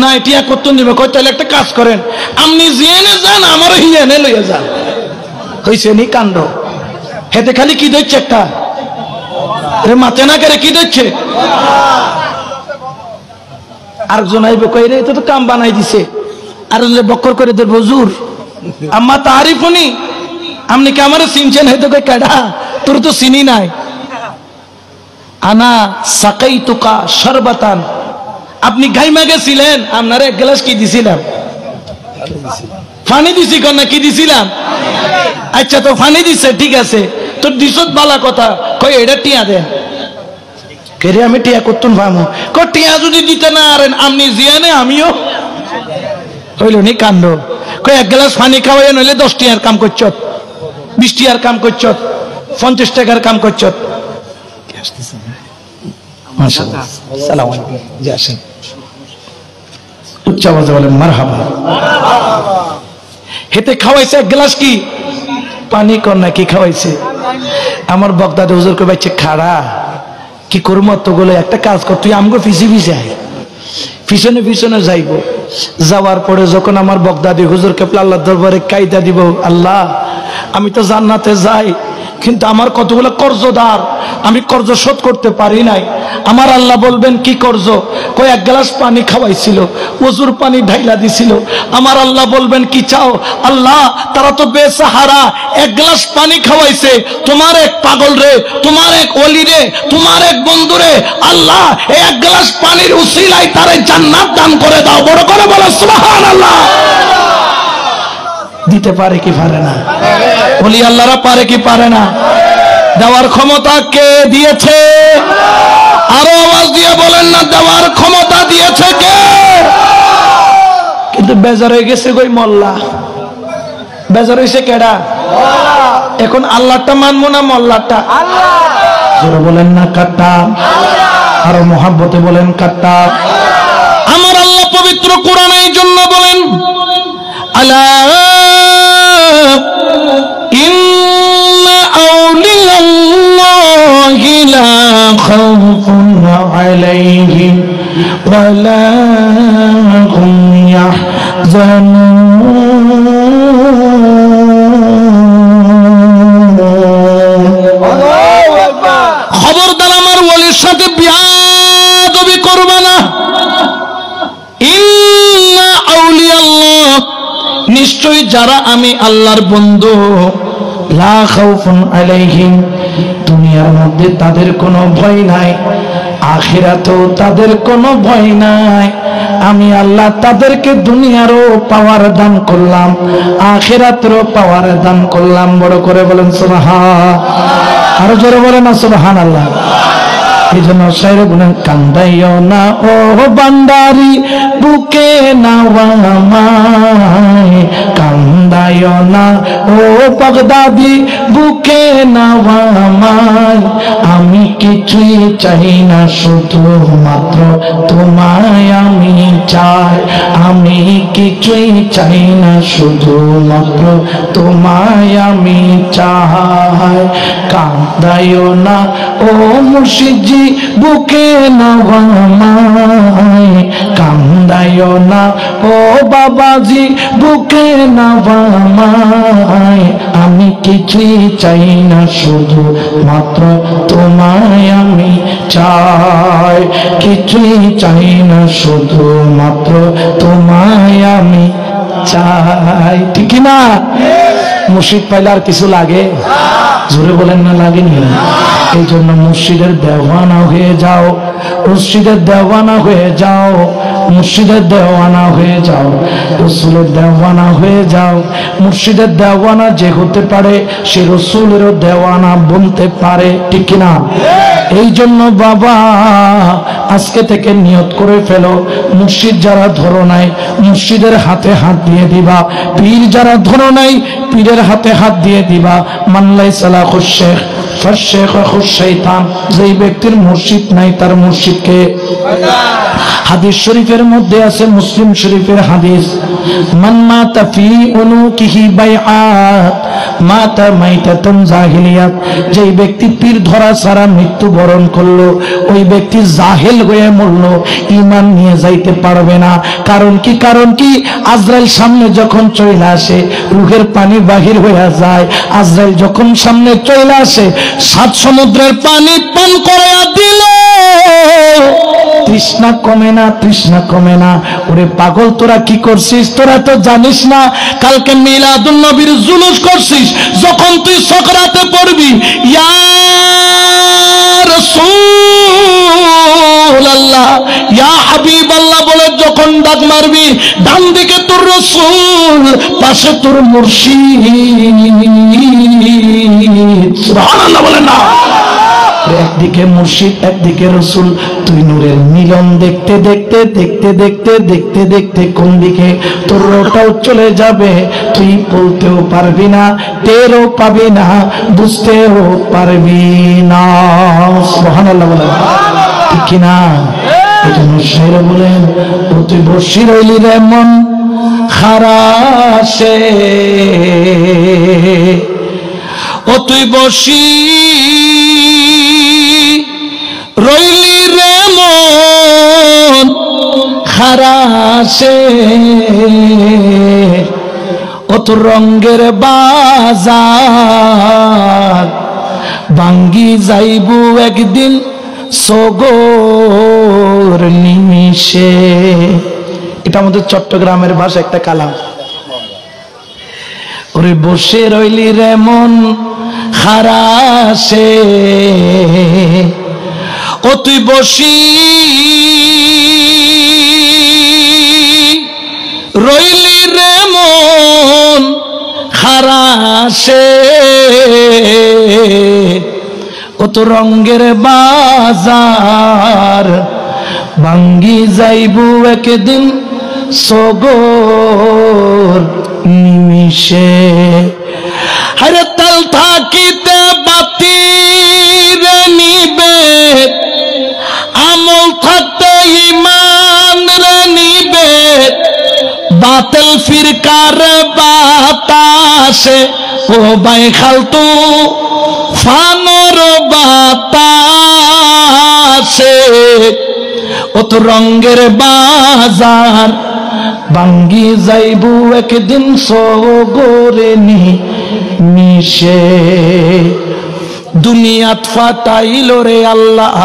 নাই, টিয়া করতে দিবে। কয় তাহলে একটা কাজ করেন, আপনি জিয়ানে যান, আমারও হিয়ানে লইয়া যান। হয়েছে নি কাণ্ড। হেতে খালি কি ধরছে একটা রে, মাথে না করে কি ধরছে। আরেকজন আইবে, কই রে এটা তো কাম বানাই দিছে। আরেকজন বক্কর করে ধরবে, হুজুর আম্মা তারিফুনি, আপনি কি আমারে চিনছেন? হেতে কই কেডা, তোর তো চিনি নাই। আনা সাকাইতুকা শরবাতান, আপনি গাইমা গেছিলেন, আপনারে এক গ্লাস কি দিছিলাম? পানি দিছি। কোন না কি দিছিলাম? আচ্ছা তো পানি দিছে, ঠিক আছে, তোর দিছত বালা কথা। কই এটা টিয়া দেন। কেরে আমি টিয়া করতুন ভামু। কই টিয়া যদি দিতে না আরেন, আপনি জিয়ানে আমিও হইল নি কাণ্ড। কই এক গ্লাস পানি খাওয়াই নইলে 10 টিয়ার কাম করছত, 20 টিয়ার কাম করছত, 50 টাকার কাম করছত। মাশাআল্লাহ। সালাম আলাইকুম। জি আসেন, উচ্চ আওয়াজে বলেন মারহাবা। হেতে খাওয়াইছে এক গ্লাস কি পানি, কর না কি খাওয়াইছে? আমার বগদাদি হুজুর কই বাইছে খাড়া কি করব, তো গুলো একটা কাজ কর, তুই আমগো পিছে পিছে আয়। পিছনে পিছনে যাইব। যাওয়ার পরে যখন আমার বগদাদি হুজুর কেবলা আল্লাহর দরবারে কায়দা দিব, আল্লাহ আমি তো জান্নাতে যাই, কিন্তু আমার কতগুলো কর্জদার, আমি কর্জ শোধ করতে পারি নাই। আমার আল্লাহ বলবেন কি কর্জ? কয় এক গ্লাস পানি খাওয়াইছিল, ওজুর পানি ঢাইলা দিছিল। আমার আল্লাহ বলবেন কি চাও? আল্লাহ তারা তো বেসাহারা, এক গ্লাস পানি খাওয়াইছে, তোমার এক পাগল রে, তোমার এক ওলি রে, তোমার এক বন্ধু রে, আল্লাহ এই এক গ্লাস পানির উসিলায় তারে জান্নাত দান করে দাও। বড় করে বলো সুবহানাল্লাহ। দিতে পারে কি পারে না? ওলি আল্লাহরা পারে কি পারে না? দেওয়ার ক্ষমতা কে দিয়েছে? আরো আওয়াজ দিয়ে বলেন না, দেওয়ার ক্ষমতা দিয়েছে কে? কিন্তু বেজার হয়ে গেছে গই মোল্লা, বেজার হয়েছে কেডা? এখন আল্লাহটা মানবো না মোল্লাটা? জোরে বলেন না কাট্টা, আরো মোহাব্বতে বলেন কাট্টা। আমার আল্লাহ পবিত্র কোরআন এই জন্য বলেন, আলা ইন্না আউলিয়াল্লাহি লা খাউফুন আলাইহিম ওয়া লা হুম ইয়াহজানুন। খবরদার আমার ওলির সাথে বিয়াদবি করবে না। ইন্না আউলিয়াল্লাহ, নিশ্চয়ই যারা আমি আল্লাহর বন্ধু, লা খাউফুন আলাইহিম, দুনিয়ার মধ্যে তাদের কোনো ভয় নাই, আখিরাতেও তাদের কোনো ভয় নাই। আমি আল্লাহ তাদেরকে দুনিয়ারও পাওয়ার দান করলাম, আখিরাতেরও পাওয়ার দান করলাম। বড় করে বলেন সুবহান, আরো জোরে বলেন না সুবহানাল্লাহ। এই জন্য শায়রে বলেন, কান্দাইও না ও বান্দারি বুকে নাওয়ামায়, কান্দাইও না ও বাগদাদি বুকে নাওয়ামায়, আমি কিছুই চাই না শুধু মাত্র তোমায় আমি চাই, আমি কিছুই চাই না শুধু মাত্র তোমায় আমি চাই। কান্দাইও না ও মুর্শিদজি বুকে নাওয়ামায়, কান্দাইও না ও বাবাজি বুকে নাওয়ামায়, আমি কিছুই চাই না শুধু মাত্র তোমায় আমি চাই, কিছুই চাই না শুধু মাত্র তোমায় আমি চাই। ঠিক না? মুর্শিদ পাইলে আর কিছু লাগে? জোরে বলেন না লাগেনি? এই জন্য মুর্শিদের দেওয়ানা হয়ে যাও, মুর্শিদের দেওয়ানা হয়ে যাও, মুর্শিদের দেওয়ানা হয়ে যাও, রসুলের দেওয়ানা হয়ে যাও। মুর্শিদের দেওয়ানা যে হতে পারে সে রসুলেরও দেওয়ানা বলতে পারে। ঠিক না? এই জন্য বাবা আজকে থেকে নিয়ত করে ফেলো, মুর্শিদ যারা ধরো নাই মুর্শিদের হাতে হাত দিয়ে দিবা, পীর যারা ধরো নাই পীরের হাতে হাত দিয়ে দিবা। মানলাই সালাহুশ শেখ ফাশেখ আখুশ শয়তান, যেই ব্যক্তির মুর্শিদ নাই তার মুর্শিদকে। হাদিস শরীফের মধ্যে আছে, মুসলিম শরীফের হাদিস, মান মাতা ফি উনুকিহি বাইআত মাতা মাইতাতুন জাহিলিয়াত, যেই ব্যক্তি পীর ধরা ছাড়া মৃত্যুবরণ করলো ওই ব্যক্তি জাহেল হয়ে মরলো, ঈমান নিয়ে যাইতে পারবে না। কারণ কি? কারণ কি? আজরাইল সামনে যখন চলে আসে রূহের পানি বাহির হয়ে যায়, আজরাইল যখন সামনে চলে আসে 7 সমুদ্রের পানি পান করে দিল, তৃষ্ণা কমে না, তৃষ্ণা কমে না। ওরে পাগল তোরা কি করছিস? তোরা তো জানিস না কালকে মিলাদুন নবীর জুলুস করছিস, যখন তুই সকরাতে পড়বি ইয়া রাসূলুল্লাহ ইয়া হাবিবাল্লাহ বলে যখন ডাক মারবি, ডান দিকে তোর রাসূল, পাশে তোর মুর্শিদ। সুবহানাল্লাহ বলেন না? একদিকে মুর্শিদ একদিকে রসুল, তুই নূরের মিলন দেখতে দেখতে দেখতে দেখতে দেখতে দেখতে কোন দিকে তোর রোটাও চলে যাবে, তুই বলতেও পারবি না, টেরও পাবি না, বুঝতেও পারবি না। সুবহানাল্লাহ বলেন, ঠিক কিনা? এই জন্য শায়র বলেন, ও তুই বসি রইলি রে মন খারাসে, ও তুই বসি রইলি রে মন খারাসে, ও তোর রঙ্গের বাজার ভাঙ্গি যাইবু একদিন সগর নিমিষে। এটা আমাদের চট্টগ্রামের ভাষা একটা কালাম। ওরে বসে রইলি রে মন খারাসে, ও তুই বসি রইলি রে মন খারাসে, ও তো রঙ্গের বাজার ভাঙ্গি যাইবু একদিন সগর নিমিষে। আরে তাল থাকিতে বাতি রে নিবে, আমল থাকতে ইমান রে নিবে, বাতিল ফিরকার বাতাসে ও বাই খালতু ফানর বাতাসে, ও তো রঙ্গের বাজার ভাঙ্গি যাইবু একদিন সগরে নিমিষে। দুনিয়াত ফাটাইল রে আল্লাহ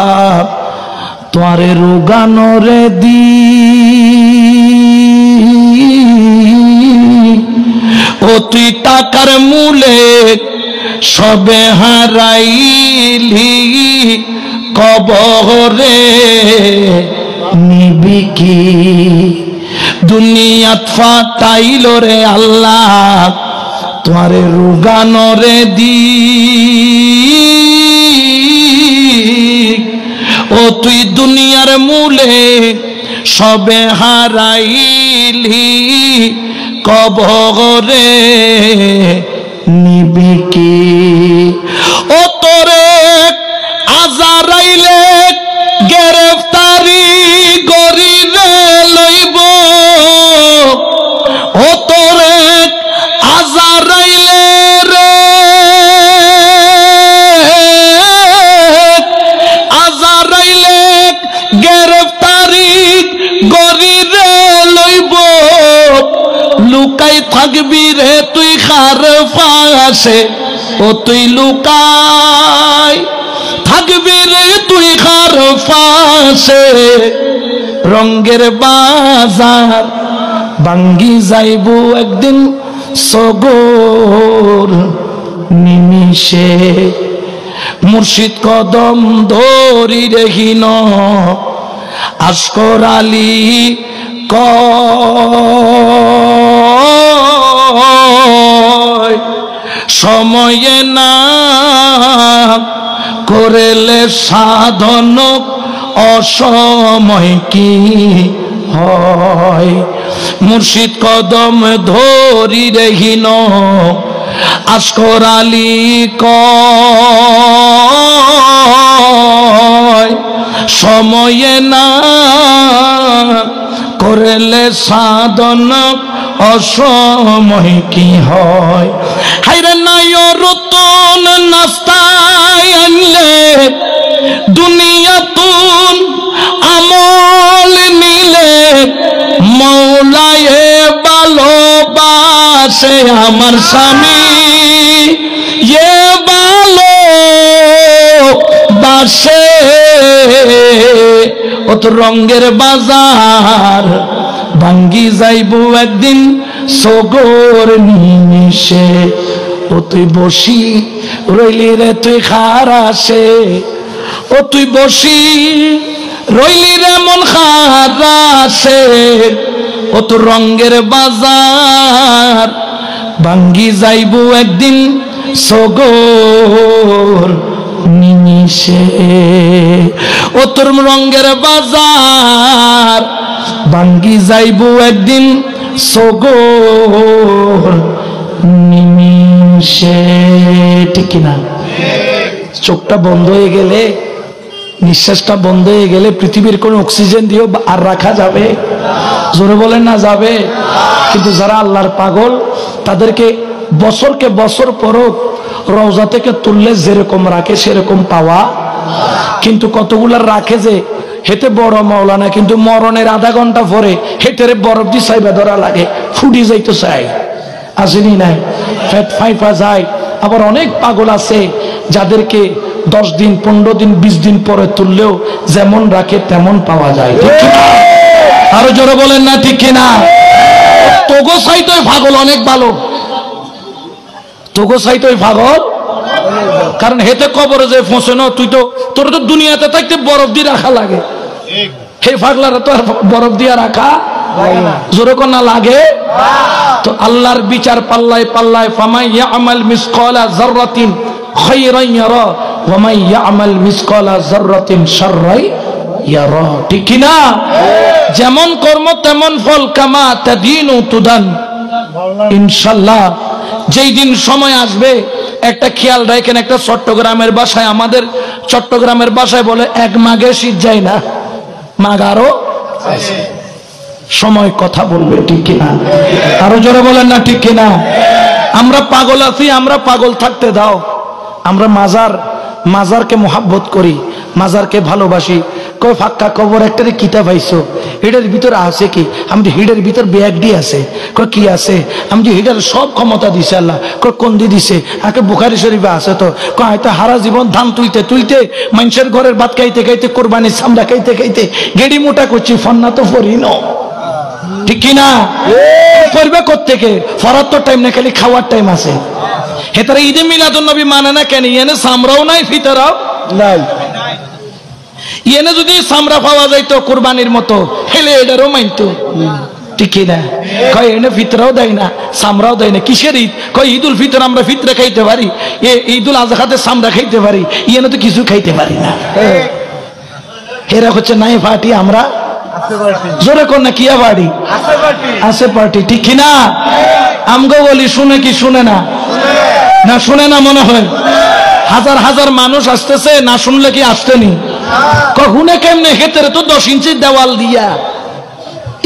তোরে রোগানরে দি, ও তুই টাকার মূলে সবে হারাইলি, কবরে নিবি কি? দুনিয়াত ফাটাইল রে আল্লাহ তোরে রোগানরে দি, ও তুই দুনিয়ার মূলে সবে হারাইলি, কবরে নিবি কি? ও তোরে আজারাইলে গ্রেফতারি গরিরে লইব, ও তোরে আজারাইলে রে আজারাইলে গ্রেফতারি গরিরে লইব, লুকাই থাকবি রে তুই খার ফাঁসে, ও তুই লুকাই থাকবি রে তুই খার ফাঁসে, রঙ্গের বাজার ভাঙ্গি যাইবু একদিন সগর নিমিষে। মুর্শিদ কদম ধরি রেহিন আশকর আলী কয়, সময়ে না করেলে সাধন অসময় কি হয়। মুর্শিদ কদম ধরি রেহিন আশকর আলী কয়, সময়ে না করলে সাধন অসময় কি হয়। হাইরে নাই রতন নাস্তায় আনলে দুনিয়াতুন আমল নিলে, মৌলায় ভালোবাসে আমার স্বামী এ ভালোবাসে, ও তো রঙ্গের বাজার ভাঙ্গি যাইবু একদিন সগর নিমিষে, ও তুই বসি রইলি রে তুই খারাসে, ও তুই বসি রইলি রে মন খারাসে, ও তো রঙ্গের বাজার ভাঙ্গি যাইবু একদিন সগর নিমিষে, ও তোর রঙ্গের বাজার ভাঙ্গি যাইবু একদিন সগর নিমিষে। ঠিক না? চোখটা বন্ধ হয়ে গেলে, নিঃশ্বাসটা বন্ধ হয়ে গেলে পৃথিবীর কোন অক্সিজেন দিয়েও আর রাখা যাবে? জোরে বলেন না যাবে। কিন্তু যারা আল্লাহর পাগল তাদেরকে বছরকে বছর পরও রওজা থেকে তুললে যেরকম রাখে সেরকম পাওয়া, কিন্তু কতগুলার রাখে যে হেতে বড় মাওলানা, কিন্তু মরণের আধা ঘন্টা পরে হেতেরে বরফ দিয়ে সাইবা ধরা লাগে, ফুটি যাইতে চাই। আসেনি নাই? ফ্যাট ফাইফা যায়। আবার অনেক পাগল আছে যাদেরকে 10 দিন 15 দিন 20 দিন পরে তুললেও যেমন রাখে তেমন পাওয়া যায়, ঠিক কিনা? আরো জোরে বলেন না ঠিক কিনা? তোগো সাইতই পাগল অনেক ভালো, তোগো সাইতই পাগল, কারণ হেতে কবরে যে পৌঁছানো তুই তো তোর তো দুনিয়াতে থাকতে বরফ দিয়ে রাখা লাগে, হে পাগলারা তো আর বরফ দিয়ে রাখা জোরে কোন না লাগে। তো আল্লাহর বিচার পাল্লায় পাল্লায় ফামাই ইয়ামাল মিসকালা যাররাতিন খায়রান ইয়ারা ওয়া মান ইয়ামাল মিসকালা যাররাতিন শাররান ইয়ারা, ঠিক কি না? যেমন কর্ম তেমন ফল, কামা তাদিনু তুদান। ইনশাআল্লাহ যেই দিন সময় আসবে, একটা খেয়াল রাখেন, একটা চট্টগ্রামের ভাষায়, আমাদের চট্টগ্রামের ভাষায় বলে এক মাঘে শীত যায় না, মাঘ আরো সময় কথা বলবে, ঠিক কিনা? আরো জোরে বলেন না ঠিক কিনা? আমরা পাগল আছি, আমরা পাগল থাকতে দাও। আমরা মাজারকে মোহাব্বত করি, মাজারকে ভালোবাসি। কই ফাক্কা কবর একটা কিতাব আইছো, হিডের ভিতর আছে কি? আমি যে হিডের ভিতর ব্যাগ দিয়ে আছে। কই কি আছে? আমি যে হিডের সব ক্ষমতা দিছে আল্লাহ। কই কোন দি দিছে? আগে বুখারী শরীফে আছে তো। কই হয়তো হারা জীবন ধান তুলতে তুলতে, মানুষের ঘরের ভাত খাইতে খাইতে, কোরবানির চামড়া খাইতে খাইতে গেড়ি মোটা করছি, ফন্না তো ফরি ন, ঠিক কিনা? করবে কোত্থেকে? ফরার তো টাইম না, খালি খাওয়ার টাইম আছে। হেতারা ঈদে মিলাদুন নবী মানে না কেন? এনে সামরাও নাই, ফিতরাও নাই। এনে যদি সামরা পাওয়া যাইতো কোরবানির মতো, হেলে এটারও মানতো, ঠিক কিনা? কয় এনে ফিতরাও দেয় না, সামরাও দেয় না। কিসের ঈদ? কয় ঈদুল ফিতর আমরা ফিতরে খাইতে পারি, ঈদুল আজহাতে সামরা খাইতে পারি, এনে তো কিছু খাইতে পারি না। এরা হচ্ছে নাই পার্টি, আমরা জোরে কর না, কিয়া বাড়ি আছে পার্টি, ঠিক কিনা? আমগো বলি শুনে কি শুনে না? না শুনে না মনে হয়। হাজার হাজার মানুষ আসতেছে, না শুনলে কি আসতেনি? কখনো কেমনে? হেতের তো 10 ইঞ্চি দেওয়াল দিয়া,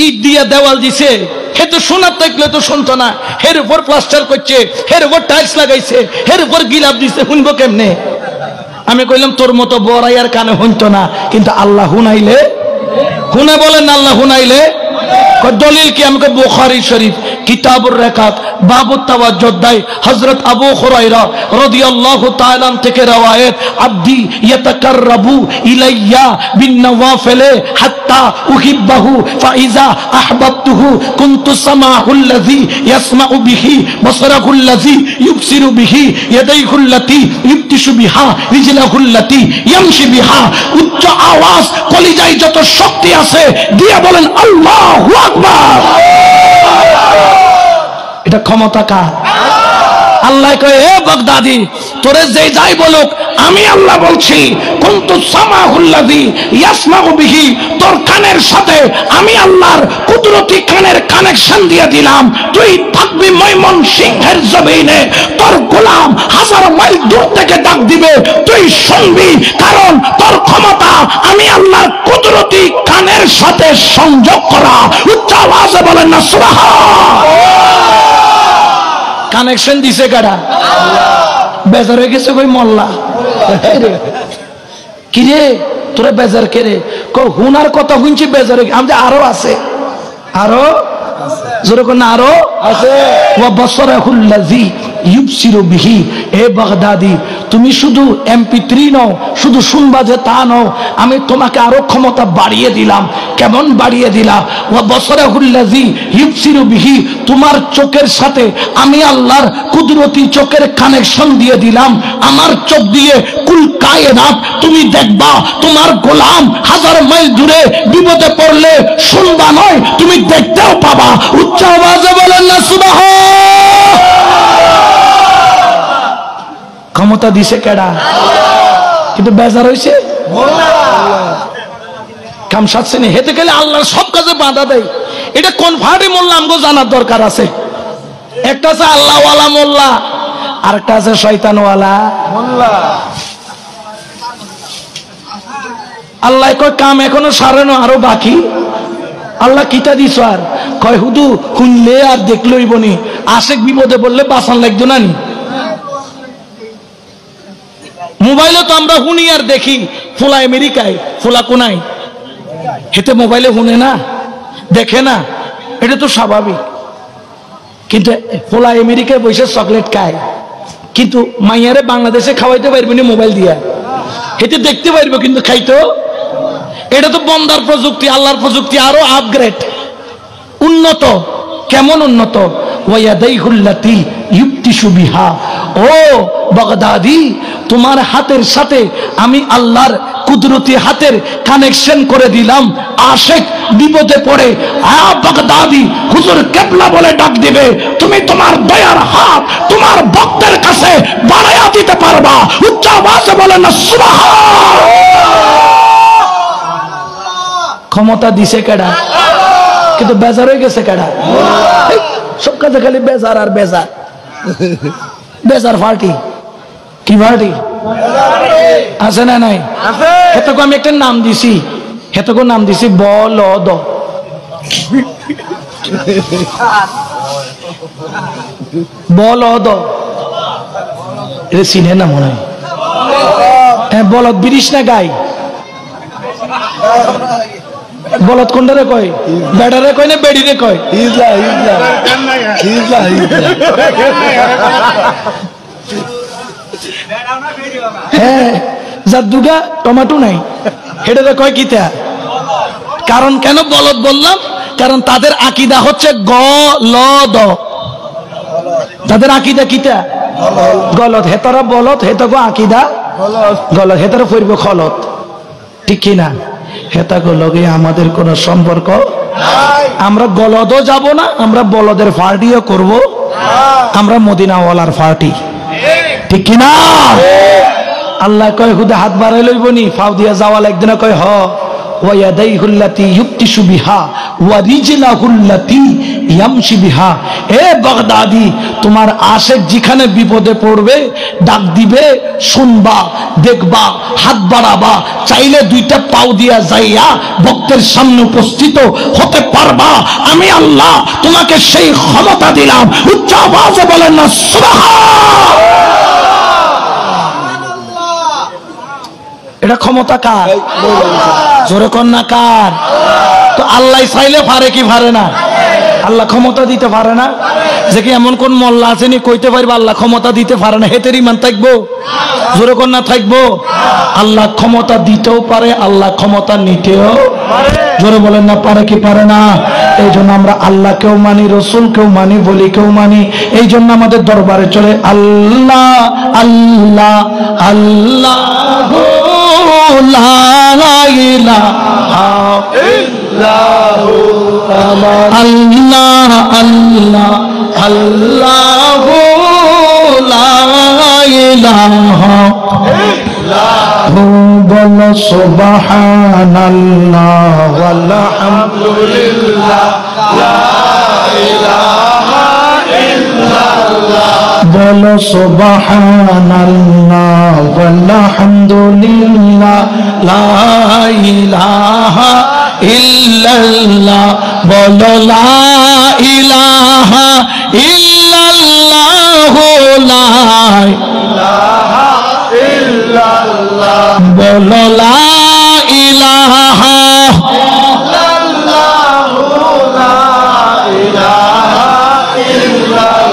ইট দিয়া দেওয়াল দিছে, হে তো শোনার থাকলে তো শুনতো না। হের উপর প্লাস্টার করছে, হের উপর টাইলস লাগাইছে, হের উপর গিলাপ দিছে, শুনবো কেমনে? আমি কইলাম তোর মতো বড়াই আর কানে শুনতো না, কিন্তু আল্লাহ হুনাইলে হুনে বলেন, আল্লাহ হুনাইলে। দলিল কি? আমাকে বুখারী শরীফ কিতাবুর রিকাত বাবুত তাওয়াজ্জুদ দাই হযরত আবু হুরায়রা রাদিয়াল্লাহু তাআলা থেকে রওয়ায়াত, আব্দি ইয়াতাকাররাবু ইলাইয়া বিন নওয়াফিল হাত্তা উহিব্বাহু ফাইজা আহবাবতুহু কুনতু সামাহুল্লাযী ইয়াসমাউ বিহি বসরাহুল্লাযী ইউবসিরু বিহি ইয়াদাইহুল্লাতী ইবতিশু বিহা রিজলাহুল্লাতী ইয়ামশি বিহা। উচ্চ আওয়াজ কলিজায় যত শক্তি আছে দিয়ে বলেন আল্লাহু আকবার। এটা ক্ষমতা কার? আল্লাহ কয় এ বাগদাদি, তোরে যে যাই বলুক, আমি আল্লাহ বলছি কুনতু সামাহুল্লাযী ইয়াসমাউ বিহি, তোর কানের সাথে আমি আল্লাহর কুদরতি কানের কানেকশন দিয়ে দিলাম। তুই থাকবি ময়মনসিংহের জমিনে, তোর গোলাম 1000 মাইল দূর থেকে ডাক দিবে, তুই শুনবি, কারণ তোর ক্ষমতা আমি আল্লাহর কুদরতি কানের সাথে সংযোগ করা। উচ্চ আওয়াজে বলেন না সুবহানাল্লাহ। কানেকশন দিছে কারা? বেজার হয়ে গেছে কই মোল্লা। কি রে তোরা বেজার কে রে? হুনার কথা শুনছি বেজার হয়ে, আমি আরো আছে, আরো জোরে কোন আরো আছে। ওয়া বসরাহুল্লাযী ইউবসিরু বিহি। এ বাগদাদি, তুমি শুধু MP3 নও, শুধু শুনবা যে তা নও, আমি তোমাকে আরো ক্ষমতা বাড়িয়ে দিলাম। কেমন বাড়িয়ে দিলা? ওয়া বসরাহুল্লাযী ইউবসিরু বিহি, তোমার চোখের সাথে আমি আল্লাহর কুদরতি চোখের কানেকশন দিয়ে দিলাম। আমার চোখ দিয়ে কুল কায়নাত তুমি দেখবা। তোমার গোলাম 1000 মাইল দূরে বিপদে পড়লে শুনবা নয়, তুমি দেখতেও পাবা। উচ্চ আওয়াজে বলেন না সুবহানাল্লাহ। ক্ষমতা দিছে কেডা? কিন্তু বেজার হইছে কাম সাথে নেই। হেতে গেলে আল্লাহর সব কাজে বাধা দেয়। এটা কোন ফাড়ি মোল্লা আমগো জানার দরকার আছে। একটা আছে আল্লাহওয়ালা মোল্লা, আর একটা আছে শয়তানওয়ালা মোল্লা। আল্লাহ কয় কাম এখনো সারানো আরো বাকি। আল্লাহ কিতা দিছ আর? কয় হুদু শুনলে আর দেখলই বনি, আশেক বিপদে বললে বাঁচান লাগতো না নি। মোবাইলে তো আমরা শুনি আর দেখি, ফোলা আমেরিকায়, ফোলা কোনায়, হেতে মোবাইলে শুনে না, দেখে না, এটা তো স্বাভাবিক। কিন্তু ফোলা আমেরিকায় বসে চকলেট খায়, কিন্তু মাইয়ারে বাংলাদেশে খাওয়াইতে পারবো না মোবাইল দিয়া, এতে দেখতে পারবো কিন্তু খাইতো। এটা তো বন্দার প্রযুক্তি, আল্লাহর প্রযুক্তি আরো আপগ্রেড, উন্নত। কেমন উন্নত? ওয়ায়াদাইহুল্লাতি ইউবতিশু বিহা, ও বাগদাদি, তোমার হাতের সাথে আমি আল্লাহর কুদরতি হাতের কানেকশন করে দিলাম। আশেক বিপদে পড়ে বাগদাদি হুজুর কেবলা বলে ডাক দিবে, তুমি তোমার দয়ার হাত তোমার ভক্তের কাছে বাড়াইয়া দিতে পারবা। উচ্চ আওয়াজে বলেন না সুবহান। ক্ষমতা দিছে কেডা, কিন্তু বেজার হয়ে গেছে কেডা? সব কাজে খালি বেজার আর বেজার। বেজার পার্টি কি পার্টি আছে না নাই? হেতকে আমি একটা নাম দিছি, হেতকে নাম দিছি বলদ। বলদ এটা চিনে না মনে হয়? হ্যাঁ, বলদ বিরিশ না গাই? বলদ কোনটারে কয়? বেড়ারে কয় না বেড়িরে কয়? হ্যাঁ, যার দুটা টমেটো নাই হেটারে কয় কিতা? কারণ কেন বলদ বললাম? কারণ তাদের আকীদা হচ্ছে গলদ। তাদের আকীদা কিতা? গলদ। হেতারা বলদ, হেতাগো আকীদা গলদ, হেতারা ফইরব খলত। ঠিক কিনা? হেতাগো লগে আমাদের কোন সম্পর্ক। আমরা গলদও যাব না, আমরা বলদের পার্টিও করব, আমরা মদিনাওয়ালার পার্টি। ঠিক কিনা? আল্লাহ কয় হুদা হাত বাড়াই লইব নি, ফাও দিয়া যাওয়া লাগবে না? কয় হ, ওয়ায়াদাইহুল্লাতি ইউবতিশু বিহা ওয়া রিজলাহুল্লাতি ইয়ামশি বিহা। এ বাগদাদি, তোমার আশেক যেখানে বিপদে পড়বে ডাক দিবে, শুনবা, দেখবা, হাত বাড়াবা, চাইলে দুইটা পাও দিয়া যাইয়া ভক্তের সামনে উপস্থিত হতে পারবা। আমি আল্লাহ তোমাকে সেই ক্ষমতা দিলাম। উচ্চ আওয়াজে বলেন না সুবহান। এটা ক্ষমতা কার? জোরে কর না কার? তো আল্লাহ চাইলে পারে কি পারে না? আল্লাহ ক্ষমতা দিতে পারে না? যে কি এমন কোন মোল্লা আসেনি কইতে পারবে আল্লাহ ক্ষমতা দিতে পারে না? হেতের ইমান থাকবো? জোরে কর না থাকবো? আল্লাহ ক্ষমতা দিতেও পারে, আল্লাহ ক্ষমতা নিতেও জোরে বলেন না পারে কি পারে না? এই জন্য আমরা আল্লাহকেও মানি, রসুলকেও মানি, বলিকেও মানি। এই জন্য আমাদের দরবারে চলে আল্লাহ আল্লাহ আল্লাহ লা ইলাহা ইল্লাহু আল্লাহ আল্লাহ আল্লাহু লা ইলাহা ইল্লাহু বল সুবহানাল্লাহ ওয়ালহামদুলিল্লাহ লা ইলাহা ইল্লাল্লাহ বল সুবহানাল্লাহ ওয়ালহামদুলিল্লাহ লা ইলাহা ইল্লাল্লাহ বল লা ইলাহা ইল্লাল্লাহ লা ইলাহা ইল্লাল্লাহ বল লা ইলাহা ইল্লাল্লাহ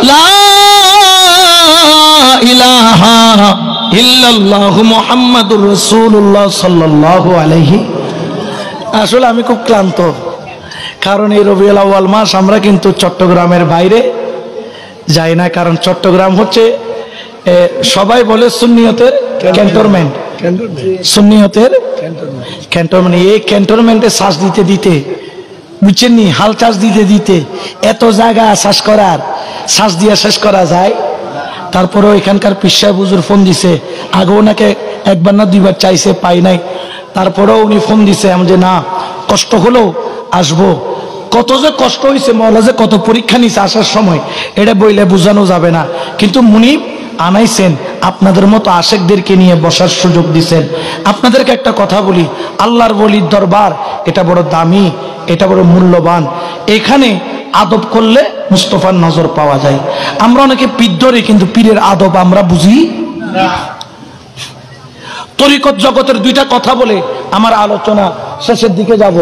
লা ইলাহা ইল্লাল্লাহ ইল্লাল্লাহু মুহাম্মাদুর রাসূলুল্লাহ সাল্লাল্লাহু আলাইহি। আসলে আমি খুব ক্লান্ত, কারণ এই রবিউল আউয়াল মাস আমরা কিন্তু চট্টগ্রামের বাইরে যাই না। কারণ চট্টগ্রাম হচ্ছে সবাই বলে সুন্নিয়তের ক্যান্টনমেন্ট, সুন্নিয়তের ক্যান্টনমেন্ট। এই ক্যান্টনমেন্টে শ্বাস দিতে দিতে বুঝছেন নি, হাল চাষ দিতে দিতে এত জায়গা শ্বাস করার, শ্বাস দিয়ে শেষ করা যায়। তারপরেও এখানকার পীর সাহেব হুজুর ফোন দিছে, আগেও ওনাকে একবার না দুইবার চাইছে, পাই নাই। তারপরেও উনি ফোন দিছে, আমি যে না কষ্ট হলেও আসবো। কত যে কষ্ট হয়েছে, মওলা যে কত পরীক্ষা নিছে আসার সময়, এটা বইলে বোঝানো যাবে না। কিন্তু মুনিব আনাইছেন, আপনাদের মতো আশেকদেরকে নিয়ে বসার সুযোগ দিছেন। আপনাদেরকে একটা কথা বলি, আল্লাহর ওলির দরবার এটা বড় দামি, এটা বড় মূল্যবান। এখানে আদব করলে মুস্তফার নজর পাওয়া যায়। আমরা অনেকে পীর ধরি, কিন্তু পীরের আদব আমরা বুঝি না। তরিকত জগতের দুইটা কথা বলে আমার আলোচনা শেষের দিকে যাব।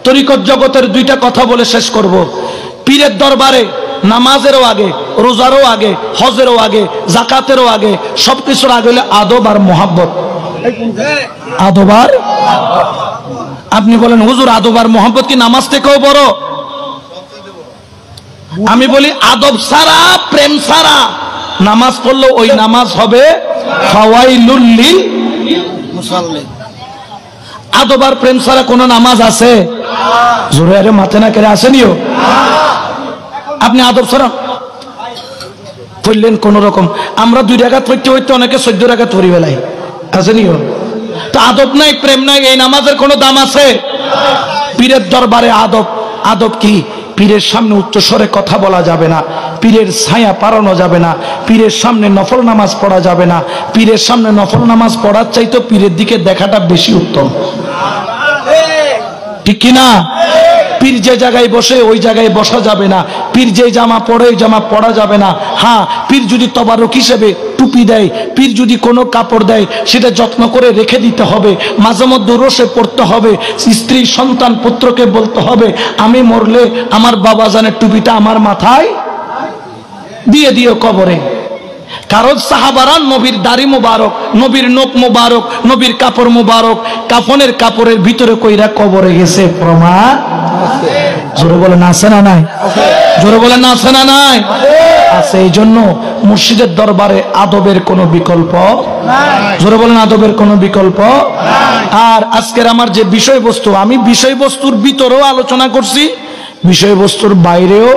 তরিকত জগতের দুইটা কথা বলে শেষ করব। পীরের দরবারে নামাজেরও আগে রোজারও আগে, হজেরও আগে, জাকাতেরও আগে, সবকিছুর আগে হলে আদব আর মোহাব্বত। আদব আর, আপনি বলেন হুজুর আদব আর মোহাব্বত কি নামাজ থেকেও বড়? আমি বলি আদব ছাড়া, প্রেম ছাড়া নামাজ পড়লে ওই নামাজ হবে ফাওয়াইলুল লিল মুসাল্লিন। আদব আর প্রেম ছাড়া কোন নামাজ আছে? জোরে আরে মাথা না কেড়ে আসেনিও। আপনি আদব ছাড়া পড়লেন কোন রকম, আমরা 2 রাকাত পড়তে হইতে অনেকে 14 রাকাত পড়ি বেলায়, আসেনিও। তো আদব নাই, প্রেম নাই, এই নামাজের কোনো দাম আছে? পীরের দরবারে আদব। আদব কি? পীরের সামনে উচ্চস্বরে কথা বলা যাবে না, পীরের ছায়া পারানো যাবে না, পীরের সামনে নফল নামাজ পড়া যাবে না। পীরের সামনে নফল নামাজ পড়ার চাইতে পীরের দিকে দেখাটা বেশি উত্তম, ঠিক কিনা? পীর যে জায়গায় বসে ওই জায়গায় বসা যাবে না, পীর যে জামা পরে ওই জামা পরা যাবে না। হ্যাঁ, পীর যদি তবারক হিসেবে টুপি দেয়, পীর যদি কোনো কাপড় দেয় সেটা যত্ন করে রেখে দিতে হবে, মাঝে মধ্যে রোষে পড়তে হবে, স্ত্রী সন্তান পুত্রকে বলতে হবে আমি মরলে আমার বাবা জানের টুপিটা আমার মাথায় দিয়ে দিও কবরে। কারণ সাহাবারা নবীর দাড়ি মুবারক, নবীর নখ মুবারক, নবীর কাপড় মুবারক কাফনের কাপড়ের ভিতরে কইরা কবরে গেছে, প্রমাণ জোরে বলেন আছে না নাই? জোরে বলেন আছে না নাই? আছে। এই জন্য মুর্শিদের দরবারে আদবের কোনো বিকল্প নাই। জোরে বলেন আদবের কোনো বিকল্প নাই। আর আজকের আমার যে বিষয়বস্তু, আমি বিষয়বস্তুর ভিতরেও আলোচনা করছি, বিষয়বস্তুর বাইরেও